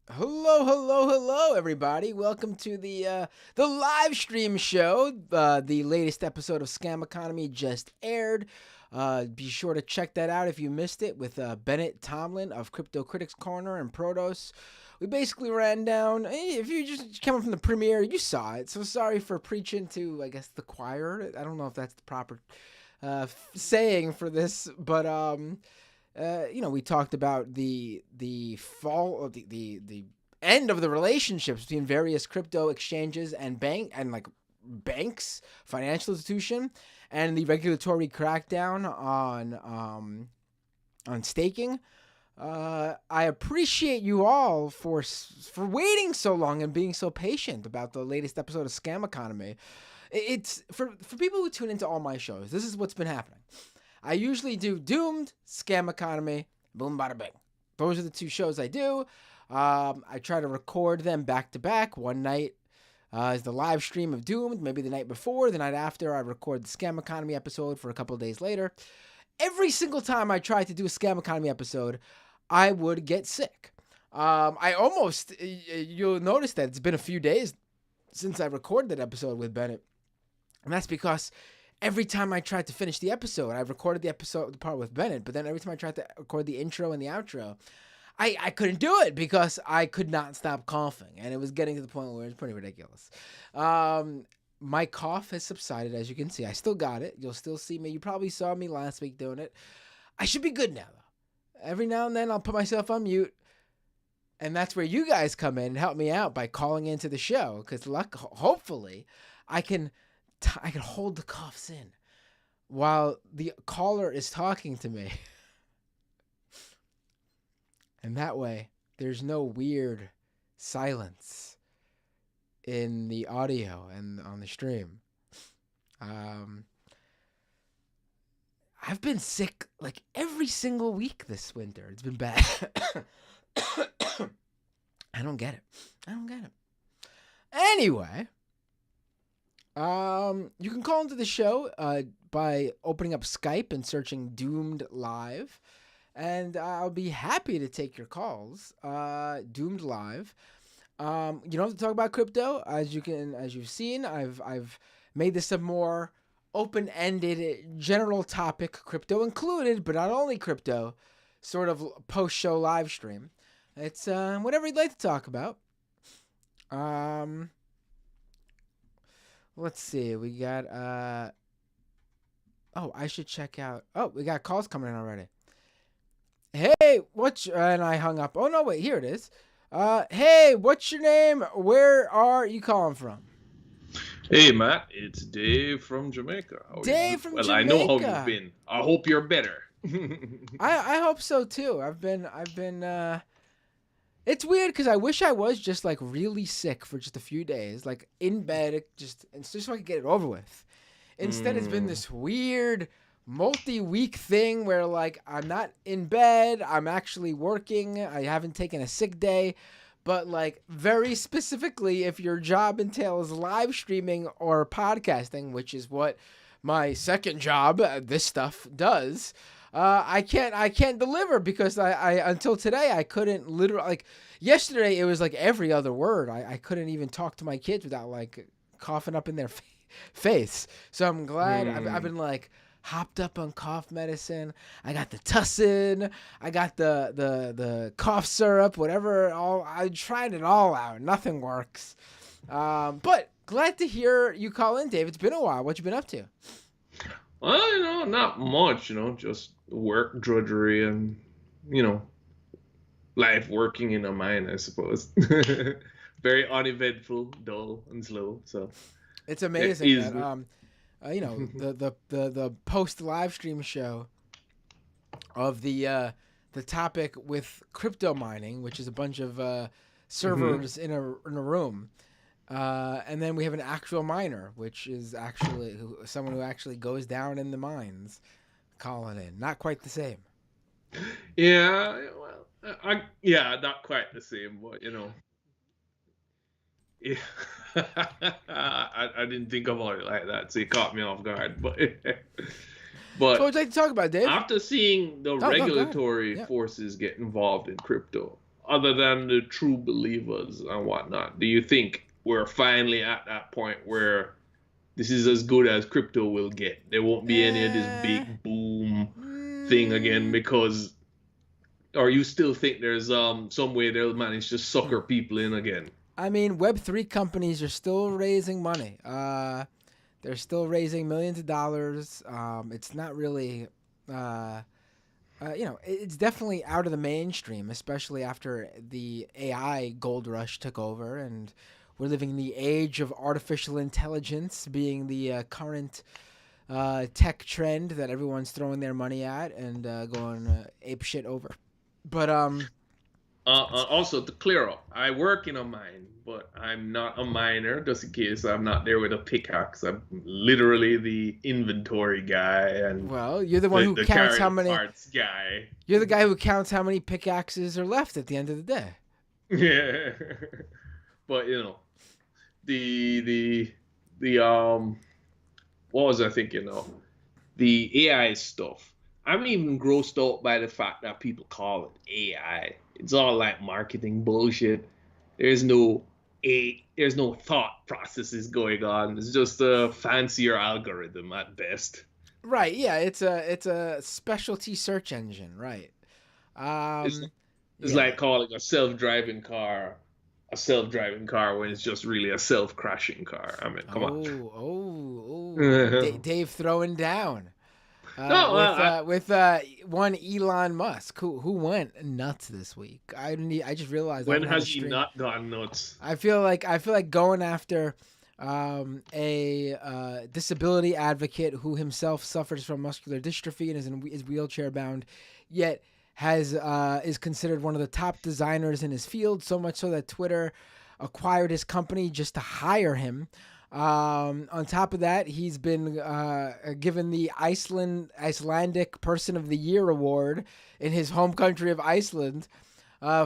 Hello, everybody. Welcome to the live stream show. The latest episode of Scam Economy just aired. Be sure to check that out if you missed it with Bennett Tomlin of Crypto Critics Corner and Protos. We basically ran down. If you just came from the premiere, you saw it. So sorry for preaching to, I guess, the choir. I don't know if that's the proper saying for this, but we talked about the fall of the end of the relationships between various crypto exchanges and banks, financial institution, and the regulatory crackdown on staking. I appreciate you all for waiting so long and being so patient about the latest episode of Scam Economy. It's for people who tune into all my shows. This is what's been happening. I usually do Doomed, Scam Economy, Boom Bada Bing. Those are the two shows I do. I try to record them back to back. One night is the live stream of Doomed. Maybe the night before, the night after, I record the Scam Economy episode for a couple of days later. Every single time I tried to do a Scam Economy episode, I would get sick. You'll notice that it's been a few days since I recorded that episode with Bennett. And that's because every time I tried to finish the episode, I recorded the part with Bennett, but then every time I tried to record the intro and the outro, I couldn't do it because I could not stop coughing, and it was getting to the point where it was pretty ridiculous. My cough has subsided, as you can see. I still got it. You'll still see me. You probably saw me last week doing it. I should be good now, though. Every now and then, I'll put myself on mute, and that's where you guys come in and help me out by calling into the show, because hopefully I can hold the coughs in while the caller is talking to me. And that way, there's no weird silence in the audio and on the stream. I've been sick like every single week this winter. It's been bad. I don't get it. Anyway, you can call into the show by opening up Skype and searching Doomed Live. And I'll be happy to take your calls. Doomed Live. You don't have to talk about crypto, as you've seen. I've made this a more open-ended, general topic, crypto included, but not only crypto, sort of post-show live stream. It's whatever you'd like to talk about. Let's see. We got I should check out. Oh, we got calls coming in already. Hey, and I hung up. Oh, no, wait, here it is. Hey, what's your name? Where are you calling from? Hey, Matt, it's Dave from Jamaica. Dave from Jamaica. Well, I know how you've been. I hope you're better. I hope so, too. I've been, it's weird because I wish I was just, like, really sick for just a few days, like, in bed, just so I could get it over with. Instead, It's been this weird multi-week thing where, like, I'm not in bed, I'm actually working, I haven't taken a sick day, but, like, very specifically, if your job entails live streaming or podcasting, which is what my second job, this stuff, does, I can't deliver because I until today, I couldn't literally, like, yesterday, it was, like, every other word. I couldn't even talk to my kids without, like, coughing up in their face. So I'm glad I've been, like, hopped up on cough medicine. I got the tussin. I got the cough syrup, whatever. I tried it all out. Nothing works. But glad to hear you call in, Dave. It's been a while. What you been up to? Well, not much, just work drudgery and, life working in a mine, I suppose. Very uneventful, dull, and slow. So it's amazing that, the post live stream show of the topic with crypto mining, which is a bunch of servers in a room, and then we have an actual miner, which is actually someone who actually goes down in the mines, calling in. Not quite the same. Yeah, well, not quite the same, but Yeah. I didn't think about it like that, so you caught me off guard. But so what would you like to talk about, Dave? After seeing the regulatory forces get involved in crypto, other than the true believers and whatnot, do you think we're finally at that point where this is as good as crypto will get? There won't be any of this Eh, big boom thing again mm, because, or you still think there's some way they'll manage to hmm. sucker people in again? I mean, Web3 companies are still raising money. They're still raising millions of dollars. It's not really, uh, it's definitely out of the mainstream, especially after the AI gold rush took over, and we're living in the age of artificial intelligence being the current tech trend that everyone's throwing their money at and going ape shit over. But it's Also, to clear up, I work in a mine, but I'm not a miner, just in case I'm not there with a pickaxe. I'm literally the inventory guy and well, you're the one the, who the counts how carrying many. parts guy. You're the guy who counts how many pickaxes are left at the end of the day. Yeah. But the the what was I thinking of? The AI stuff. I'm even grossed out by the fact that people call it AI. It's all like marketing bullshit. There's no there's no thought processes going on. It's just a fancier algorithm at best. Right? Yeah, it's a specialty search engine, right? It's Um, it's yeah. like calling a self-driving car when it's just really a self-crashing car. I mean, come on. Dave throwing down. No, With one Elon Musk who went nuts this week. I just realized I when haven't had a has he stream. not gone nuts? I feel like going after a disability advocate who himself suffers from muscular dystrophy and is wheelchair bound, yet has is considered one of the top designers in his field. So much so that Twitter acquired his company just to hire him. On top of that, he's been given the Icelandic Person of the Year award in his home country of Iceland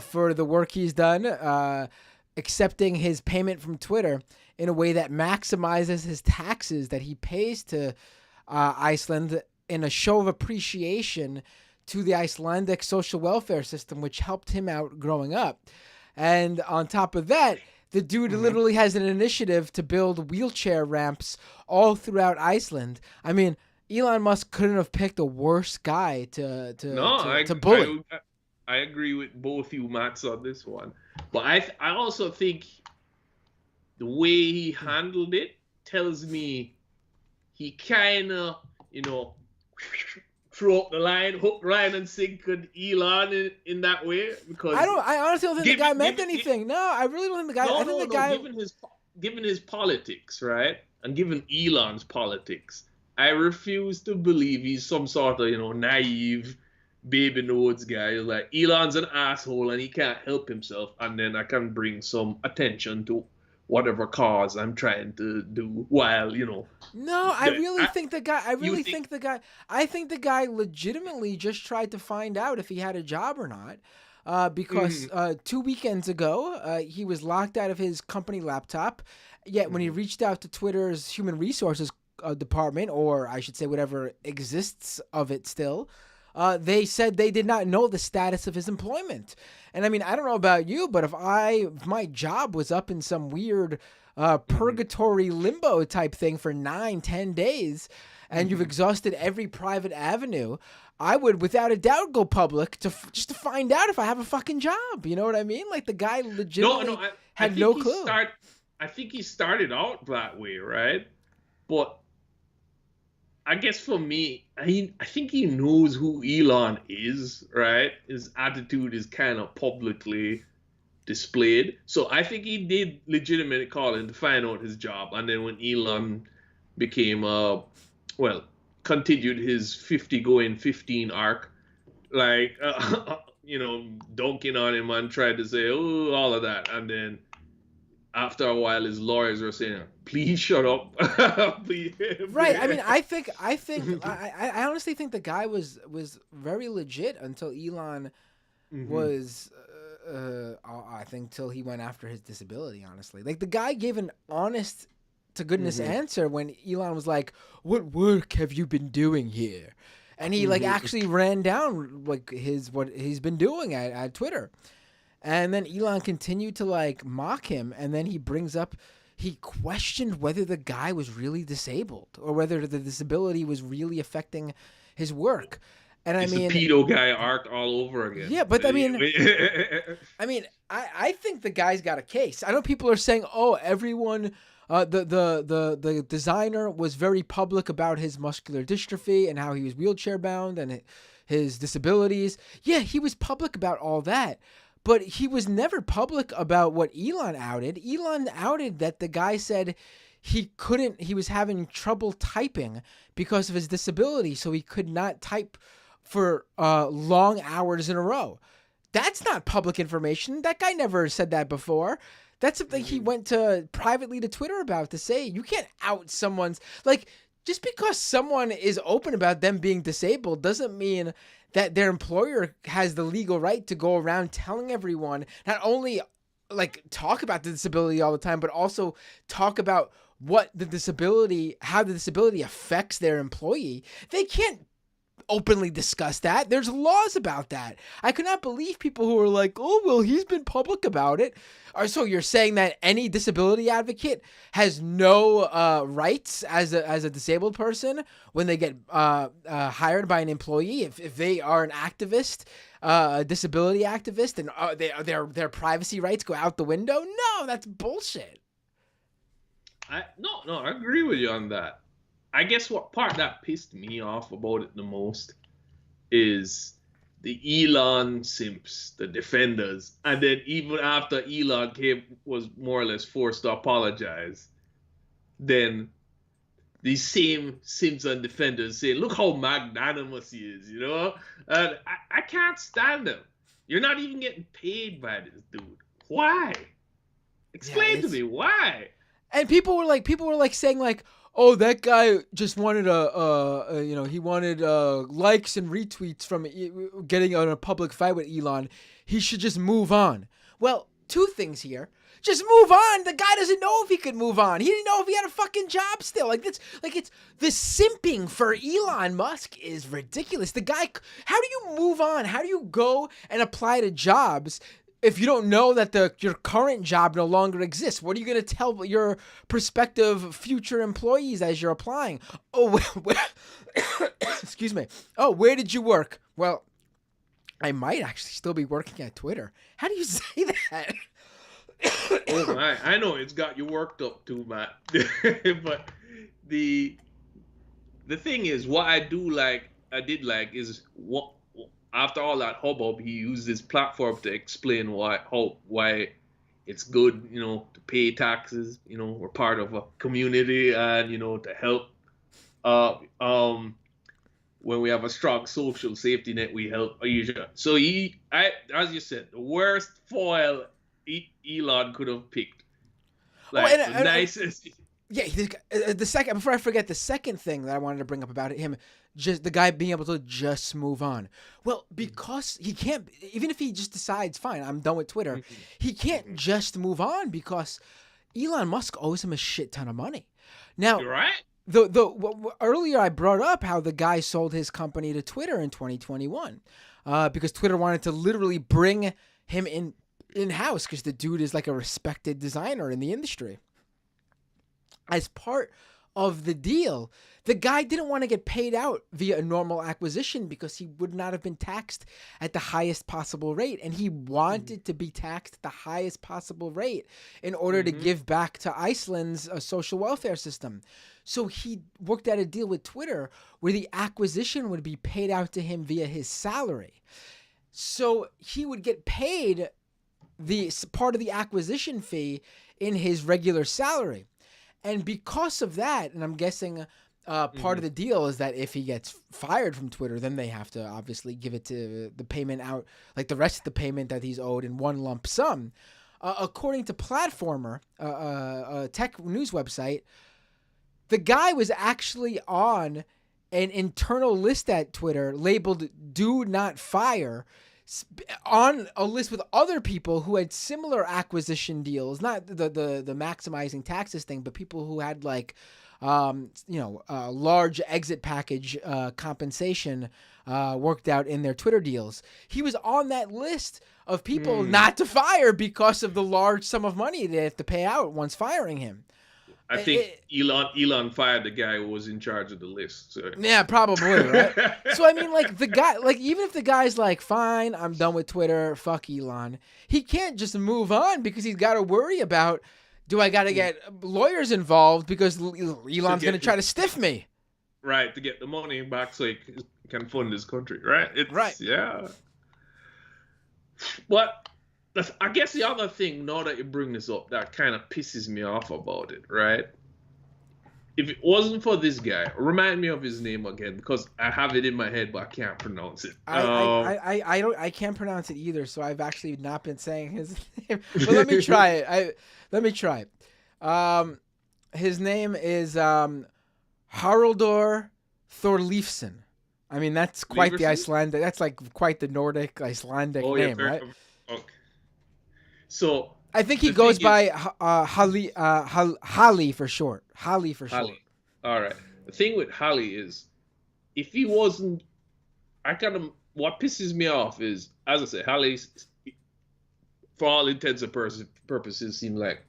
for the work he's done, accepting his payment from Twitter in a way that maximizes his taxes that he pays to Iceland in a show of appreciation to the Icelandic social welfare system, which helped him out growing up. And on top of that, the dude Mhm. literally has an initiative to build wheelchair ramps all throughout Iceland. I mean, Elon Musk couldn't have picked a worse guy to No, to to, to bully. I agree with both you Mats on this one, but I also think the way he handled it tells me he kind of you know threw up the line, hook, line, and sinker Elon in that way because I honestly don't think the guy meant given anything. No, I really don't think the guy. I no think no the no guy. given his politics, right, and given Elon's politics, I refuse to believe he's some sort of naive baby in the woods guy. Like Elon's an asshole and he can't help himself, and then I can bring some attention to whatever cause I'm trying to do while No, I really think the guy. I you really think think the guy. I think the guy legitimately just tried to find out if he had a job or not. Because mm, 2 weekends ago, he was locked out of his company laptop. Yet when he mm, reached out to Twitter's human resources department, or I should say whatever exists of it still, they said they did not know the status of his employment. And I mean, I don't know about you, but if my job was up in some weird mm, purgatory limbo type thing for 9, 10 days, and you've mm. exhausted every private avenue, I would without a doubt go public just to find out if I have a fucking job. You know what I mean? Like the guy No, legitimately I had think no clue. I think he started out that way, right? But I guess for me, I think he knows who Elon is, right? His attitude is kind of publicly displayed. So I think he did legitimately call in to find out his job. And then when Elon became, well, continued his 50 going 15 arc, like, dunking on him and tried to say, oh, all of that. And then after a while, his lawyers were saying, please shut up. Please. Right. I mean, I honestly think the guy was very legit until Elon Mhm. was I think till he went after his disability. Honestly, like the guy gave an honest to goodness Mhm. answer when Elon was like, "What work have you been doing here?" And he like Mhm. actually ran down like his what he's been doing at Twitter. And then Elon continued to like mock him, and then he questioned whether the guy was really disabled or whether the disability was really affecting his work. And I It's the mean, pedo guy arc all over again. yeah, but I think the guy's got a case. I know people are saying, "Oh, everyone, the designer was very public about his muscular dystrophy and how he was wheelchair bound and his disabilities." Yeah, he was public about all that, but he was never public about what Elon outed. Elon outed that the guy said he was having trouble typing because of his disability, so he could not type for long hours in a row. That's not public information. That guy never said that before. That's something he went to privately to Twitter about to say. You can't out someone's, like, just because someone is open about them being disabled doesn't mean that their employer has the legal right to go around telling everyone, not only like talk about the disability all the time, but also talk about how the disability affects their employee. They can't openly discuss that. There's laws about that. I could not believe people who are like, "Oh, well, he's been public about it." Or so you're saying that any disability advocate has no rights as a disabled person when they get hired by an employee, if they are an activist, a disability activist, and their privacy rights go out the window? No, that's bullshit. I agree with you on that. I guess what part that pissed me off about it the most is the Elon simps, the defenders, and then even after Elon was more or less forced to apologize, then these same simps and defenders say, "Look how magnanimous he is," And I can't stand him. You're not even getting paid by this dude. Why? Explain to me why. And people were like saying like, "Oh, that guy just wanted he wanted likes and retweets from getting on a public fight with Elon. He should just move on." Well, two things here. Just move on. The guy doesn't know if he could move on. He didn't know if he had a fucking job still. It's the simping for Elon Musk is ridiculous. The guy, how do you move on? How do you go and apply to jobs if you don't know that your current job no longer exists? What are you going to tell your prospective future employees as you're applying? Oh, excuse me. Oh, where did you work? Well, I might actually still be working at Twitter. How do you say that? Oh my! I know it's got you worked up too, Matt. But the thing is, what I did like is what. After all that hubbub, he used his platform to explain why it's good, to pay taxes. We're part of a community, and to help. When we have a strong social safety net, we help. So as you said, the worst foil Elon could have picked. Nicest. Yeah, the second, before I forget, the second thing that I wanted to bring up about him, just the guy being able to just move on. Well, because he can't, even if he just decides, fine, I'm done with Twitter, he can't just move on because Elon Musk owes him a shit ton of money. Now, you're right. Earlier I brought up how the guy sold his company to Twitter in 2021 because Twitter wanted to literally bring him in-house because the dude is like a respected designer in the industry. As part of the deal, the guy didn't want to get paid out via a normal acquisition because he would not have been taxed at the highest possible rate. And he wanted to be taxed at the highest possible rate in order to give back to Iceland's social welfare system. So he worked out a deal with Twitter where the acquisition would be paid out to him via his salary. So he would get paid the part of the acquisition fee in his regular salary. And because of that, and I'm guessing part of the deal is that if he gets fired from Twitter, then they have to obviously give it to the payment out, like the rest of the payment that he's owed in one lump sum. According to Platformer, a tech news website, the guy was actually on an internal list at Twitter labeled "Do Not Fire," on a list with other people who had similar acquisition deals, not the maximizing taxes thing, but people who had like large exit package compensation worked out in their Twitter deals. He was on that list of people not to fire because of the large sum of money they have to pay out once firing him. I think Elon fired the guy who was in charge of the list. So. Yeah, probably, right? So, I mean, like, the guy, like, even if the guy's like, fine, I'm done with Twitter, fuck Elon, he can't just move on because he's got to worry about, do I got to get lawyers involved because Elon's going to try to stiff me? Right, to get the money back so he can fund his country, right? Right. Yeah. But I guess the other thing, now that you bring this up, that kind of pisses me off about it, right? If it wasn't for this guy, remind me of his name again, because I have it in my head, but I can't pronounce it. I can't pronounce it either, so I've actually not been saying his name. But let me try it. Let me try it. His name is Haraldur Thorleifsson. I mean, that's quite the Icelandic. That's like quite the Nordic Icelandic name, right? Okay. So I think he goes by Halli for short. Halli for short. All right. The thing with Halli is, if he wasn't, what pisses me off is, as I say, Halli, for all intents and purposes, seemed like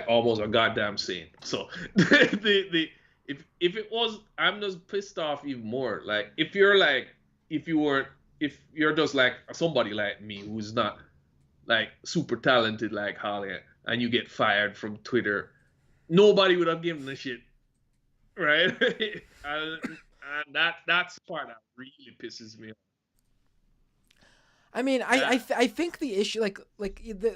almost a goddamn saint. So if it was, I'm just pissed off even more. Like if you're just like somebody like me who's not like super talented like Holly, and you get fired from Twitter, nobody would have given a shit, right? and that's the part that really pisses me off. I mean, I think the issue,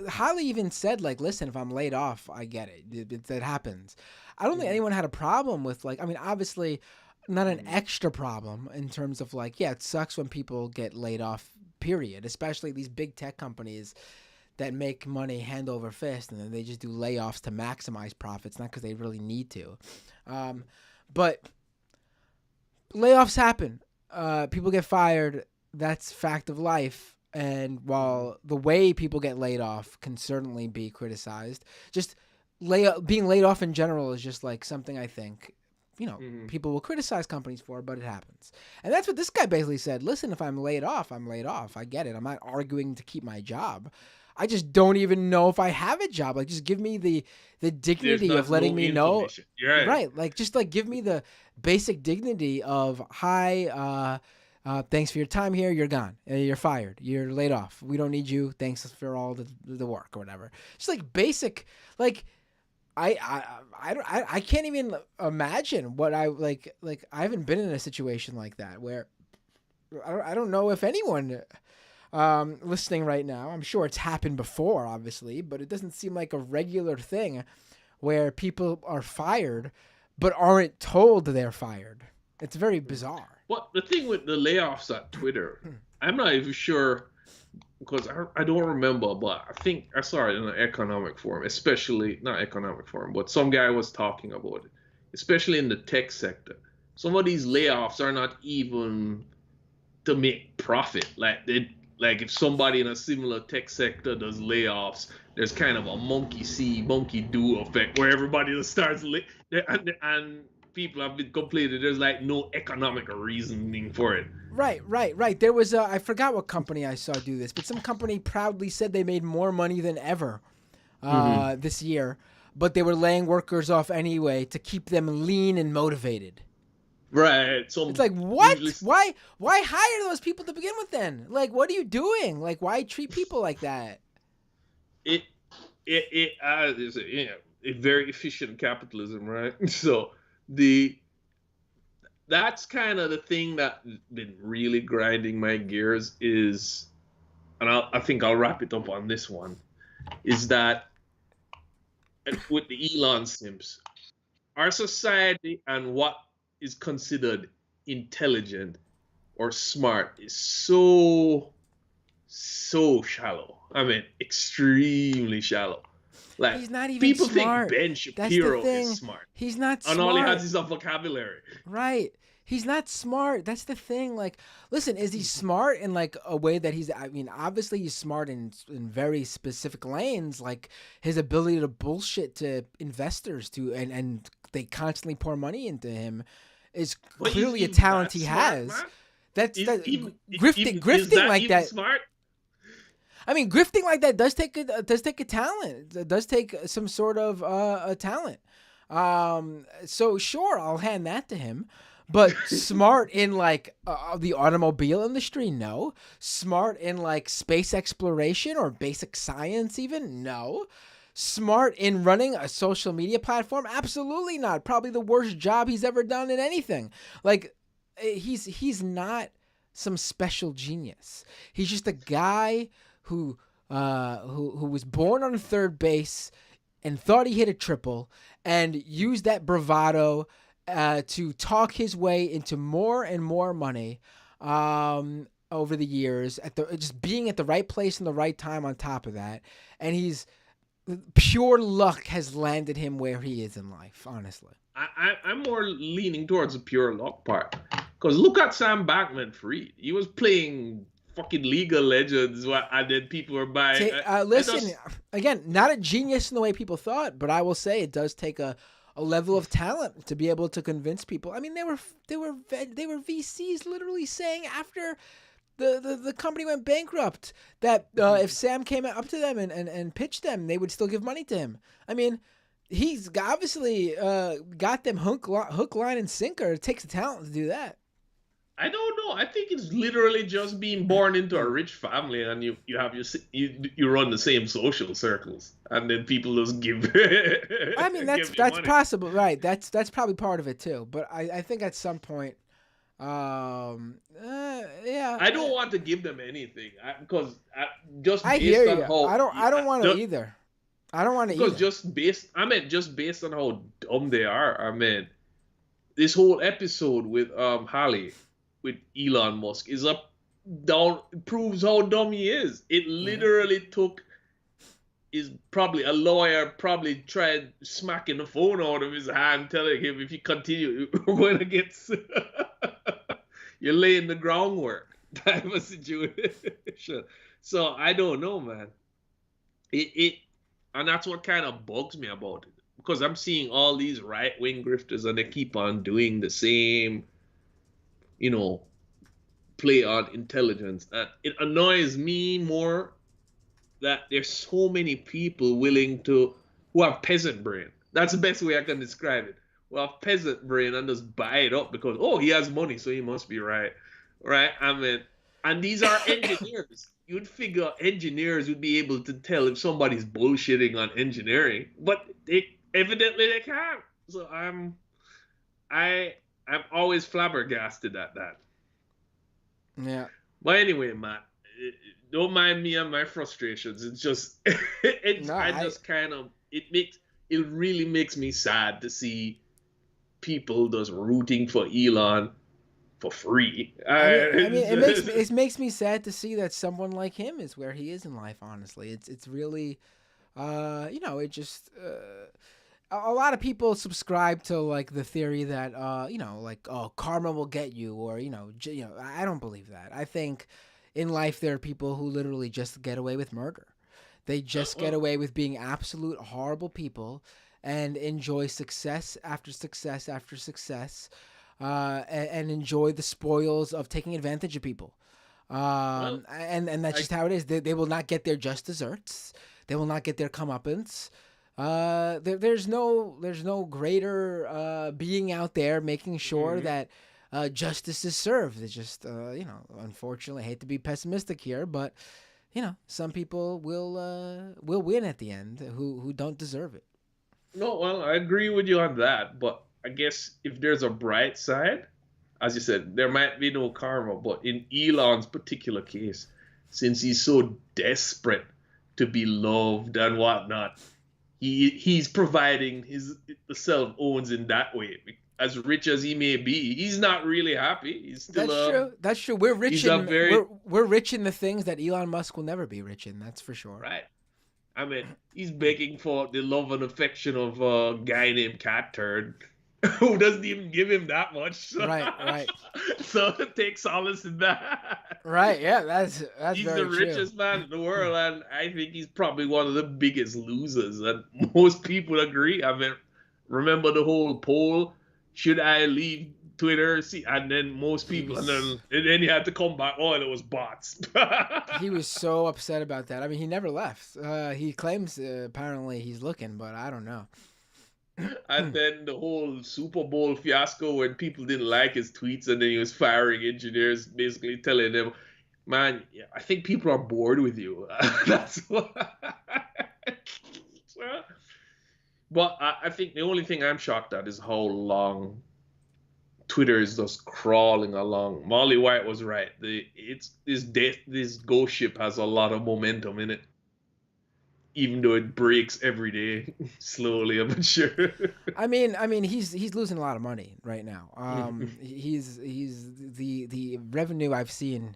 Holly even said, like, listen, if I'm laid off, I get it. That happens. I don't think anyone had a problem with, like, I mean, obviously not an extra problem in terms of, like, yeah, it sucks when people get laid off, period, especially these big tech companies that make money hand over fist, and then they just do layoffs to maximize profits, not because they really need to. But layoffs happen. People get fired. That's fact of life. And while the way people get laid off can certainly be criticized, just being laid off in general is just like something I think, people will criticize companies for, but it happens. And that's what this guy basically said. Listen, if I'm laid off, I'm laid off. I get it. I'm not arguing to keep my job. I just don't even know if I have a job. Like, just give me the dignity of letting me know. Right. Like, just like give me the basic dignity of, hi, thanks for your time here. You're gone. You're fired. You're laid off. We don't need you. Thanks for all the work or whatever. Just like basic, like I can't even imagine what I like I haven't been in a situation like that where I don't know if anyone listening right now, I'm sure it's happened before, obviously, but it doesn't seem like a regular thing where people are fired but aren't told they're fired. It's very bizarre. Well, the thing with the layoffs at Twitter, I'm not even sure, because I don't remember, but I think I saw it in an economic forum, especially, not economic forum, but some guy was talking about it, especially in the tech sector. Some of these layoffs are not even to make profit. Like if somebody in a similar tech sector does layoffs, there's kind of a monkey see, monkey do effect where everybody just starts and people have been complaining there's like no economic reasoning for it. Right. There was I forgot what company I saw do this, but some company proudly said they made more money than ever this year, but they were laying workers off anyway to keep them lean and motivated. Right. So it's like, what? Why hire those people to begin with then? Like, what are you doing? Like, why treat people like that? It is a very efficient capitalism, right? So that's kind of the thing that's been really grinding my gears is, and I think I'll wrap it up on this one, is that with the Elon simps, our society and what is considered intelligent or smart is so shallow. I mean, extremely shallow. Like, he's not even people smart. think Ben Shapiro is smart. He's not smart. And all he has is a vocabulary. Right. He's not smart. That's the thing. Like, listen, is he smart in like a way that obviously he's smart in very specific lanes, like his ability to bullshit to investors and they constantly pour money into him is But clearly a is talent that he smart, has. man? That's Is that even is grifting that like even that. smart? I mean, grifting like that does take a talent. It does take some sort of a talent. So sure, I'll hand that to him. But smart in like the automobile industry, no. Smart in like space exploration or basic science, even no. Smart in running a social media platform, absolutely not. Probably the worst job he's ever done in anything. Like he's not some special genius. He's just a guy who was born on third base and thought he hit a triple and used that bravado to talk his way into more and more money over the years, just being at the right place in the right time on top of that. And pure luck has landed him where he is in life, honestly. I'm more leaning towards the pure luck part. Because look at Sam Bankman-Fried. He was playing fucking League of Legends, and then people were buying. Listen, again, not a genius in the way people thought, but I will say it does take a level of talent to be able to convince people. I mean, they were VCs literally saying after the company went bankrupt that if Sam came up to them and pitched them, they would still give money to him. I mean, he's obviously got them hook, line, and sinker. It takes a talent to do that. I don't know. I think it's literally just being born into a rich family, and you have you run the same social circles, and then people just give. I mean, that's possible, right? That's probably part of it too. But I think at some point, yeah. I don't want to give them anything because I hear you. I don't want to either. I don't want to either. Just based on how dumb they are. I mean, this whole episode with Harley, with Elon Musk proves how dumb he is. It literally probably a lawyer tried smacking the phone out of his hand, telling him if you continue, we're going to get you're laying the groundwork type of situation. So I don't know, man. And that's what kind of bugs me about it, because I'm seeing all these right-wing grifters and they keep on doing the same, play on intelligence. And it annoys me more that there's so many people who have peasant brain. That's the best way I can describe it. Who have peasant brain and just buy it up because, he has money, so he must be right. Right? I mean, and these are engineers. You'd figure engineers would be able to tell if somebody's bullshitting on engineering, but evidently they can't. So I'm always flabbergasted at that. Yeah. But anyway, Matt, don't mind me and my frustrations. It's just it really makes me sad to see people just rooting for Elon for free. It makes me sad to see that someone like him is where he is in life. Honestly, it's really, it just. A lot of people subscribe to like the theory that karma will get you, or I don't believe that. I think in life there are people who literally just get away with murder. They just get away with being absolute horrible people and enjoy success after success after success, and enjoy the spoils of taking advantage of people. And that's just how it is. They will not get their just desserts. They will not get their comeuppance. There's no greater being out there making sure that justice is served. It's just unfortunately, I hate to be pessimistic here, but some people will win at the end who don't deserve it. No, well, I agree with you on that, but I guess if there's a bright side, as you said, there might be no karma, but in Elon's particular case, since he's so desperate to be loved and whatnot, he's providing the self-owns in that way. As rich as he may be, he's not really happy. He's still That's true. We're rich we're rich in the things that Elon Musk will never be rich in. That's for sure. Right. I mean, he's begging for the love and affection of a guy named Cat Turd, who doesn't even give him that much. So. Right. So take solace in that. Right. Yeah, that's he's very the richest man in the world, and I think he's probably one of the biggest losers. And most people agree. I mean, Remember the whole poll? Should I leave Twitter? See, and then most He people, was and then he had to come back. Oh, and it was bots. he was so upset about that. I mean, he never left. He claims apparently he's looking, but I don't know. And then the whole Super Bowl fiasco when people didn't like his tweets, and then he was firing engineers, basically telling them, "Man, I think people are bored with you." That's what. But I think the only thing I'm shocked at is how long Twitter is just crawling along. Molly White was right. This ghost ship has a lot of momentum in it, even though it breaks every day, slowly. I'm sure. I mean, he's losing a lot of money right now. He's the revenue I've seen,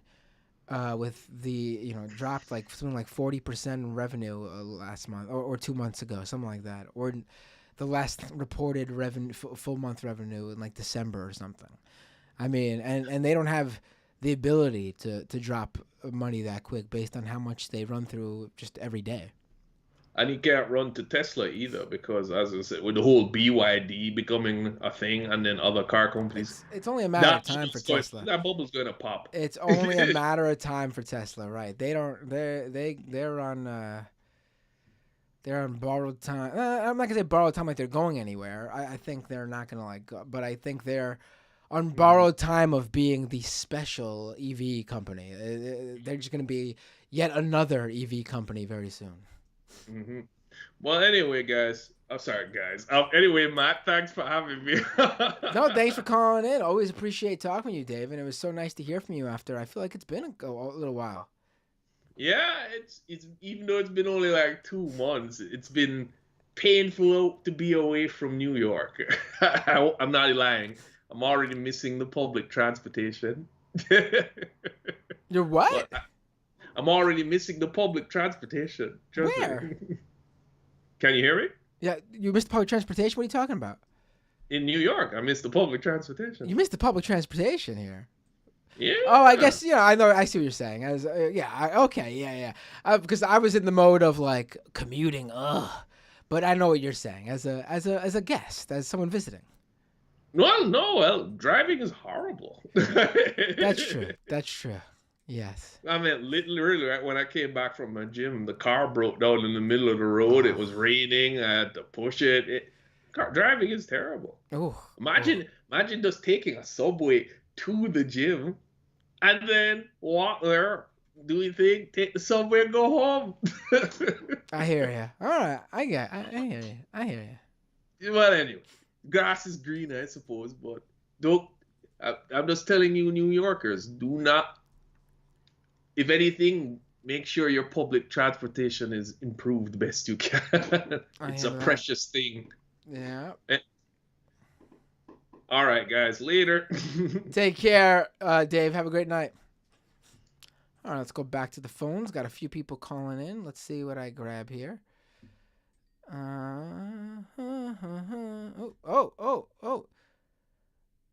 with the dropped like something like 40% revenue last month or 2 months ago, something like that, or the last reported revenue full month revenue in like December or something. I mean, and they don't have the ability to drop money that quick based on how much they run through just every day. And he can't run to Tesla either because, as I said, with the whole BYD becoming a thing, and then other car companies, It's only a matter of time for Tesla. That bubble's going to pop. It's only a matter of time for Tesla, right? They're on borrowed time. I'm not gonna say borrowed time like they're going anywhere. I think they're not gonna go, but I think they're on borrowed time of being the special EV company. They're just gonna be yet another EV company very soon. Mm-hmm. Well, anyway, guys. I'm sorry, guys. Anyway, Matt, thanks for having me. No, thanks for calling in. Always appreciate talking to you, Dave, and it was so nice to hear from you after. I feel like it's been a little while. Yeah, it's even though it's been only like 2 months, it's been painful to be away from New York. I'm not lying. I'm already missing the public transportation. You're what? I'm already missing the public transportation. Where? Can you hear me? Yeah, you missed the public transportation? What are you talking about? In New York, I missed the public transportation. You missed the public transportation here. Yeah. Oh, I guess I know. I see what you're saying. Because I was in the mode of like commuting. But I know what you're saying as a guest, as someone visiting. Well, driving is horrible. That's true. That's true. Yes. I mean, literally, right when I came back from my gym, the car broke down in the middle of the road. It was raining. I had to push it. Driving is terrible. Oh. Imagine just taking a subway to the gym and then walk there, do your thing, take the subway, and go home. I hear you. All right, I hear you. Well, anyway, grass is green, I suppose, but don't. I'm just telling you, New Yorkers, do not. If anything, make sure your public transportation is improved best you can. It's a precious thing. Yeah. All right, guys. Later. Take care, Dave. Have a great night. All right, let's go back to the phones. Got a few people calling in. Let's see what I grab here.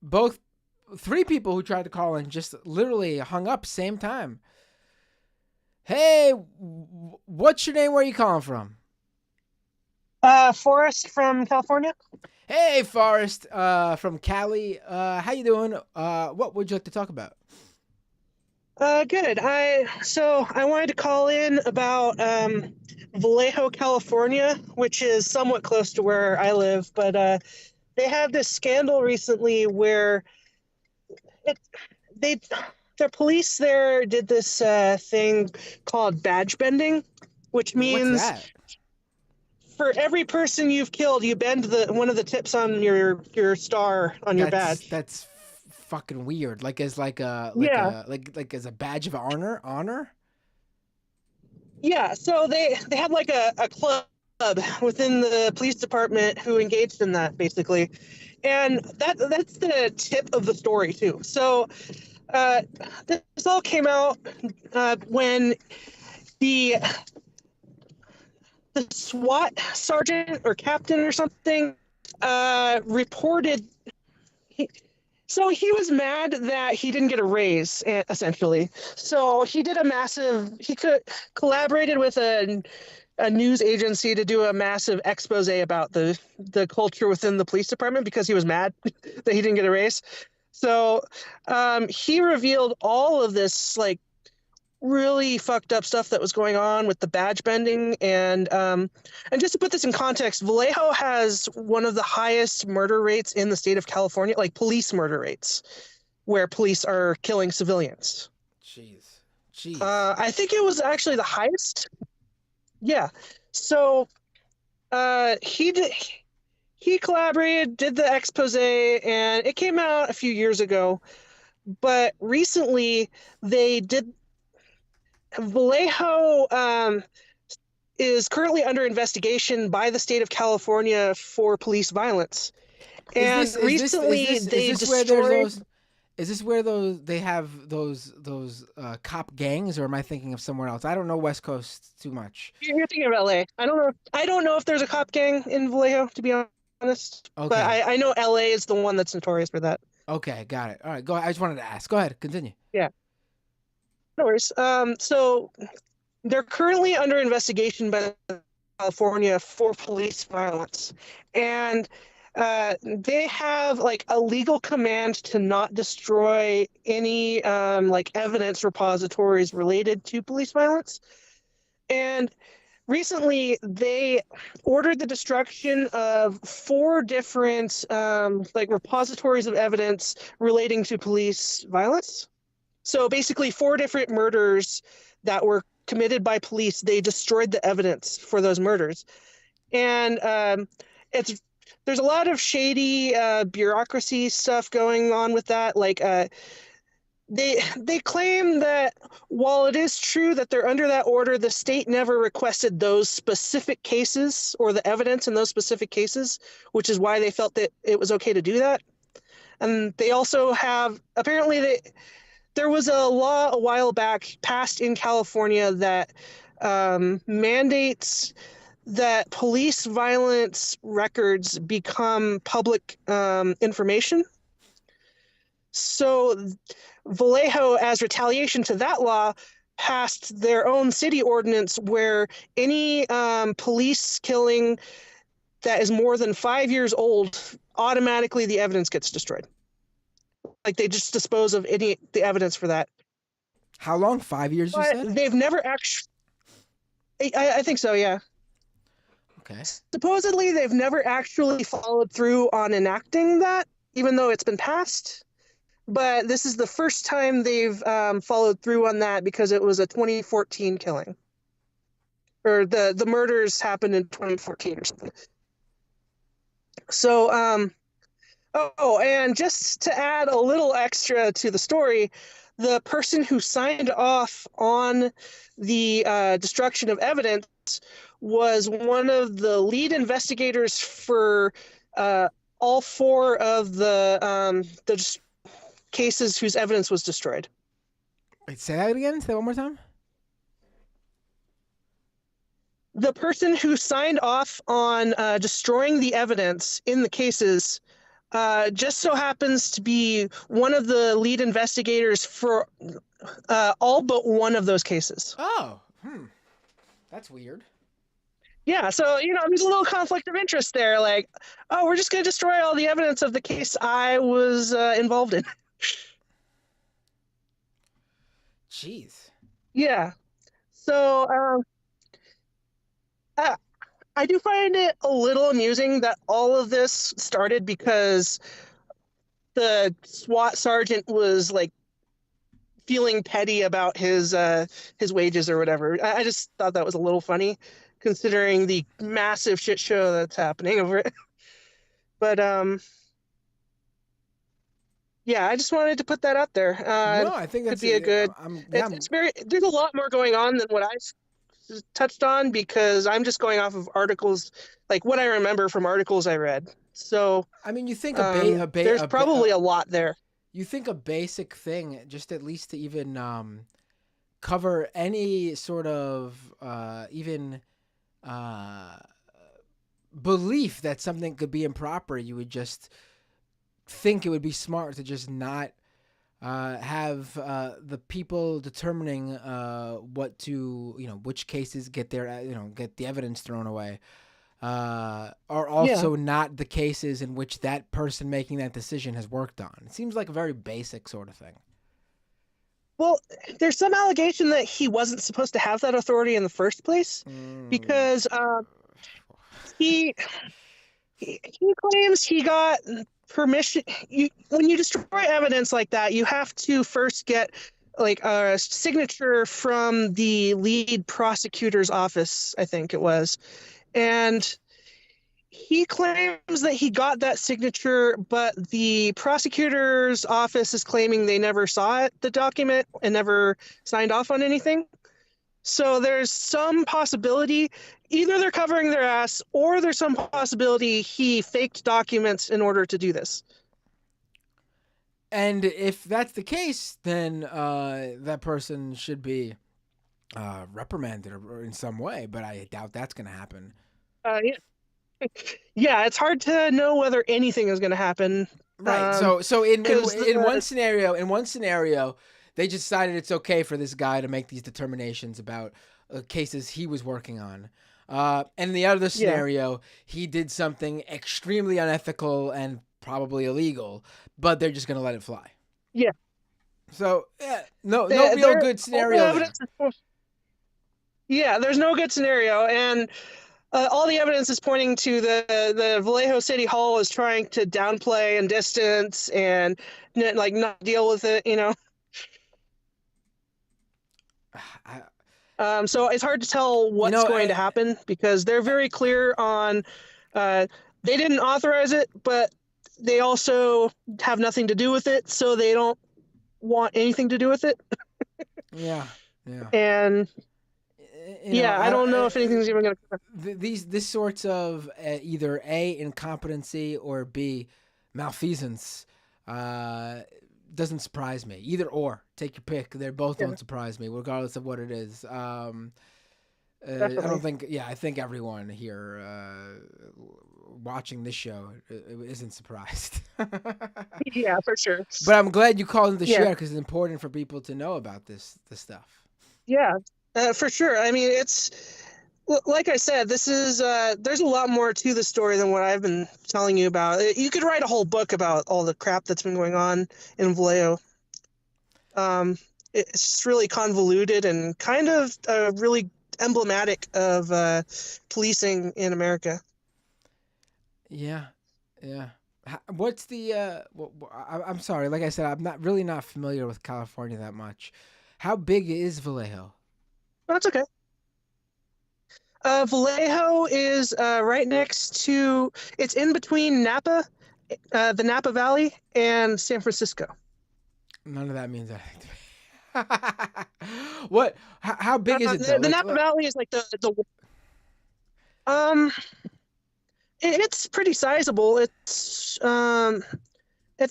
Both 3 people who tried to call in just literally hung up same time. Hey, what's your name? Where are you calling from? Forrest from California. Hey, Forrest, from Cali. How you doing? What would you like to talk about? Good. I wanted to call in about Vallejo, California, which is somewhat close to where I live, but they had this scandal recently where their police there did this thing called badge bending, which means What's that? For every person you've killed, you bend one of the tips on your star on your badge. That's fucking weird. Like as like as a badge of honor. Yeah. So they had like a club within the police department who engaged in that basically, and that's the tip of the story too. So this all came out when the SWAT sergeant or captain or something reported. So he was mad that he didn't get a raise, essentially. So he did he collaborated with a a news agency to do a massive expose about the culture within the police department because he was mad that he didn't get a raise. So he revealed all of this like really fucked up stuff that was going on with the badge bending, and just to put this in context, Vallejo has one of the highest murder rates in the state of California, like police murder rates, where police are killing civilians. Jeez. I think it was actually the highest. Yeah. So he collaborated, did the expose, and it came out a few years ago. But recently, Vallejo is currently under investigation by the state of California for police violence. And recently, they destroyed. Is this where they have those cop gangs, or am I thinking of somewhere else? I don't know West Coast too much. You're thinking of LA. I don't know if there's a cop gang in Vallejo, to be honest. Okay. But I know LA is the one that's notorious for that. Okay, got it. All right, go ahead. I just wanted to ask. Go ahead, continue. Yeah. No worries. So they're currently under investigation by California for police violence, and they have like a legal command to not destroy any like evidence repositories related to police violence. And recently, they ordered the destruction of 4 different like repositories of evidence relating to police violence. So basically, 4 different murders that were committed by police. They destroyed the evidence for those murders, and there's a lot of shady bureaucracy stuff going on with that. Like they claim that while it is true that they're under that order, the state never requested those specific cases or the evidence in those specific cases, which is why they felt that it was okay to do that. And they also have there was a law a while back passed in California that mandates that police violence records become public information. So Vallejo, as retaliation to that law, passed their own city ordinance where any police killing that is more than 5 years old, automatically the evidence gets destroyed. Like they just dispose of the evidence for that. How long? 5 years, you said? They've never actually. I think so, yeah. Okay. Supposedly, they've never actually followed through on enacting that, even though it's been passed. But this is the first time they've followed through on that because it was a 2014 killing. Or the murders happened in 2014 or something. So, and just to add a little extra to the story, the person who signed off on the destruction of evidence was one of the lead investigators for all 4 of the cases whose evidence was destroyed. Wait, say that again? Say that one more time? The person who signed off on destroying the evidence in the cases just so happens to be one of the lead investigators for all but one of those cases. Oh, that's weird. Yeah, so, there's a little conflict of interest there. Like, oh, we're just going to destroy all the evidence of the case I was involved in. Jeez. Yeah. So, I do find it a little amusing that all of this started because the SWAT sergeant was like feeling petty about his wages or whatever. I just thought that was a little funny, considering the massive shit show that's happening over it. But yeah, I just wanted to put that out there. No, I think that could be a good. There's a lot more going on than what I touched on because I'm just going off of articles, like what I remember from articles I read. So I mean, you think there's probably a lot there. You think a basic thing, just at least to even cover any sort of even belief that something could be improper, you would just think it would be smart to just not have the people determining which cases get get the evidence thrown away, are also not the cases in which that person making that decision has worked on. It seems like a very basic sort of thing. Well, there's some allegation that he wasn't supposed to have that authority in the first place because he claims he got permission. When you destroy evidence like that, you have to first get like a signature from the lead prosecutor's office, I think it was. And he claims that he got that signature, but the prosecutor's office is claiming they never saw it, the document, and never signed off on anything. So there's some possibility either they're covering their ass or there's some possibility he faked documents in order to do this. And if that's the case, then that person should be reprimanded or in some way, but I doubt that's going to happen. Yeah. Yeah, it's hard to know whether anything is going to happen. Right. So in one scenario, they just decided it's okay for this guy to make these determinations about cases he was working on. And in the other scenario, he did something extremely unethical and probably illegal, but they're just going to let it fly. Yeah. So no real good scenario. Yeah, there's no good scenario, and all the evidence is pointing to the Vallejo City Hall is trying to downplay and distance and like not deal with it, So it's hard to tell what's going to happen because they're very clear on they didn't authorize it, but they also have nothing to do with it, so they don't want anything to do with it. Yeah. And I don't know if anything's even going to. These sorts of either A, incompetency, or B, malfeasance doesn't surprise me. Either or, take your pick. They both don't surprise me, regardless of what it is. I think everyone here watching this show isn't surprised. Yeah, for sure. But I'm glad you called in to share because it's important for people to know about this stuff. Yeah. For sure. I mean, it's like I said, this is there's a lot more to the story than what I've been telling you about. You could write a whole book about all the crap that's been going on in Vallejo. It's just really convoluted and kind of really emblematic of policing in America. Yeah. What's the? I'm sorry. Like I said, I'm not familiar with California that much. How big is Vallejo? That's okay. Vallejo is right next to. It's in between Napa, the Napa Valley, and San Francisco. None of that means anything to me. What? How big is it? The Napa Valley is like the. It's pretty sizable. It's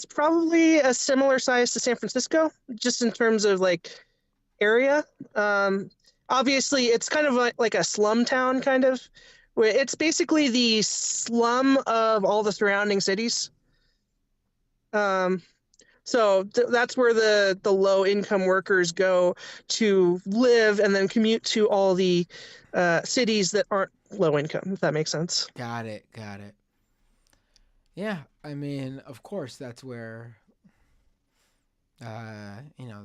probably a similar size to San Francisco, just in terms of like area. Obviously, it's kind of like a slum town, kind of. Where it's basically the slum of all the surrounding cities. So that's where the low-income workers go to live and then commute to all the cities that aren't low income, if that makes sense. Got it. Yeah, I mean, of course, that's where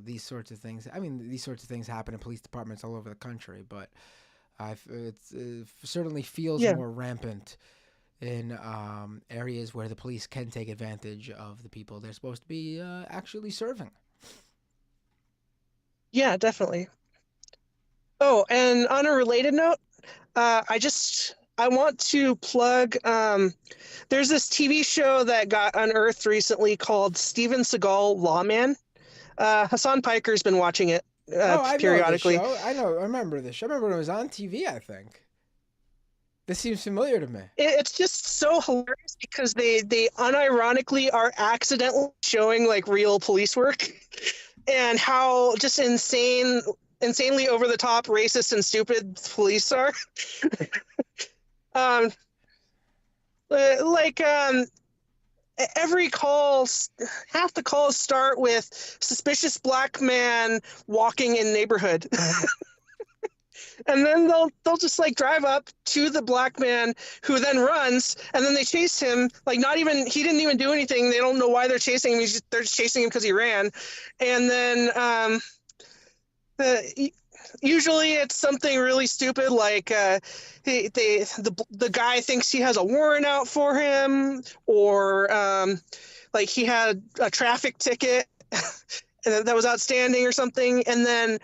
these sorts of things. I mean, these sorts of things happen in police departments all over the country, but it certainly feels more rampant in areas where the police can take advantage of the people they're supposed to be actually serving. Yeah, definitely. Oh, and on a related note, I want to plug. There's this TV show that got unearthed recently called Steven Seagal Lawman. Hassan Piker's been watching it periodically. I remember this show. I remember when it was on TV, I think. This seems familiar to me. It's just so hilarious because they unironically are accidentally showing like real police work and how just insanely over the top, racist and stupid police are. every call, half the calls start with suspicious black man walking in neighborhood. And then they'll just like drive up to the black man who then runs, and then they chase him. Like he didn't even do anything. They don't know why they're chasing him. They're just chasing him because he ran. And then usually it's something really stupid like the guy thinks he has a warrant out for him, or like he had a traffic ticket that was outstanding or something, and then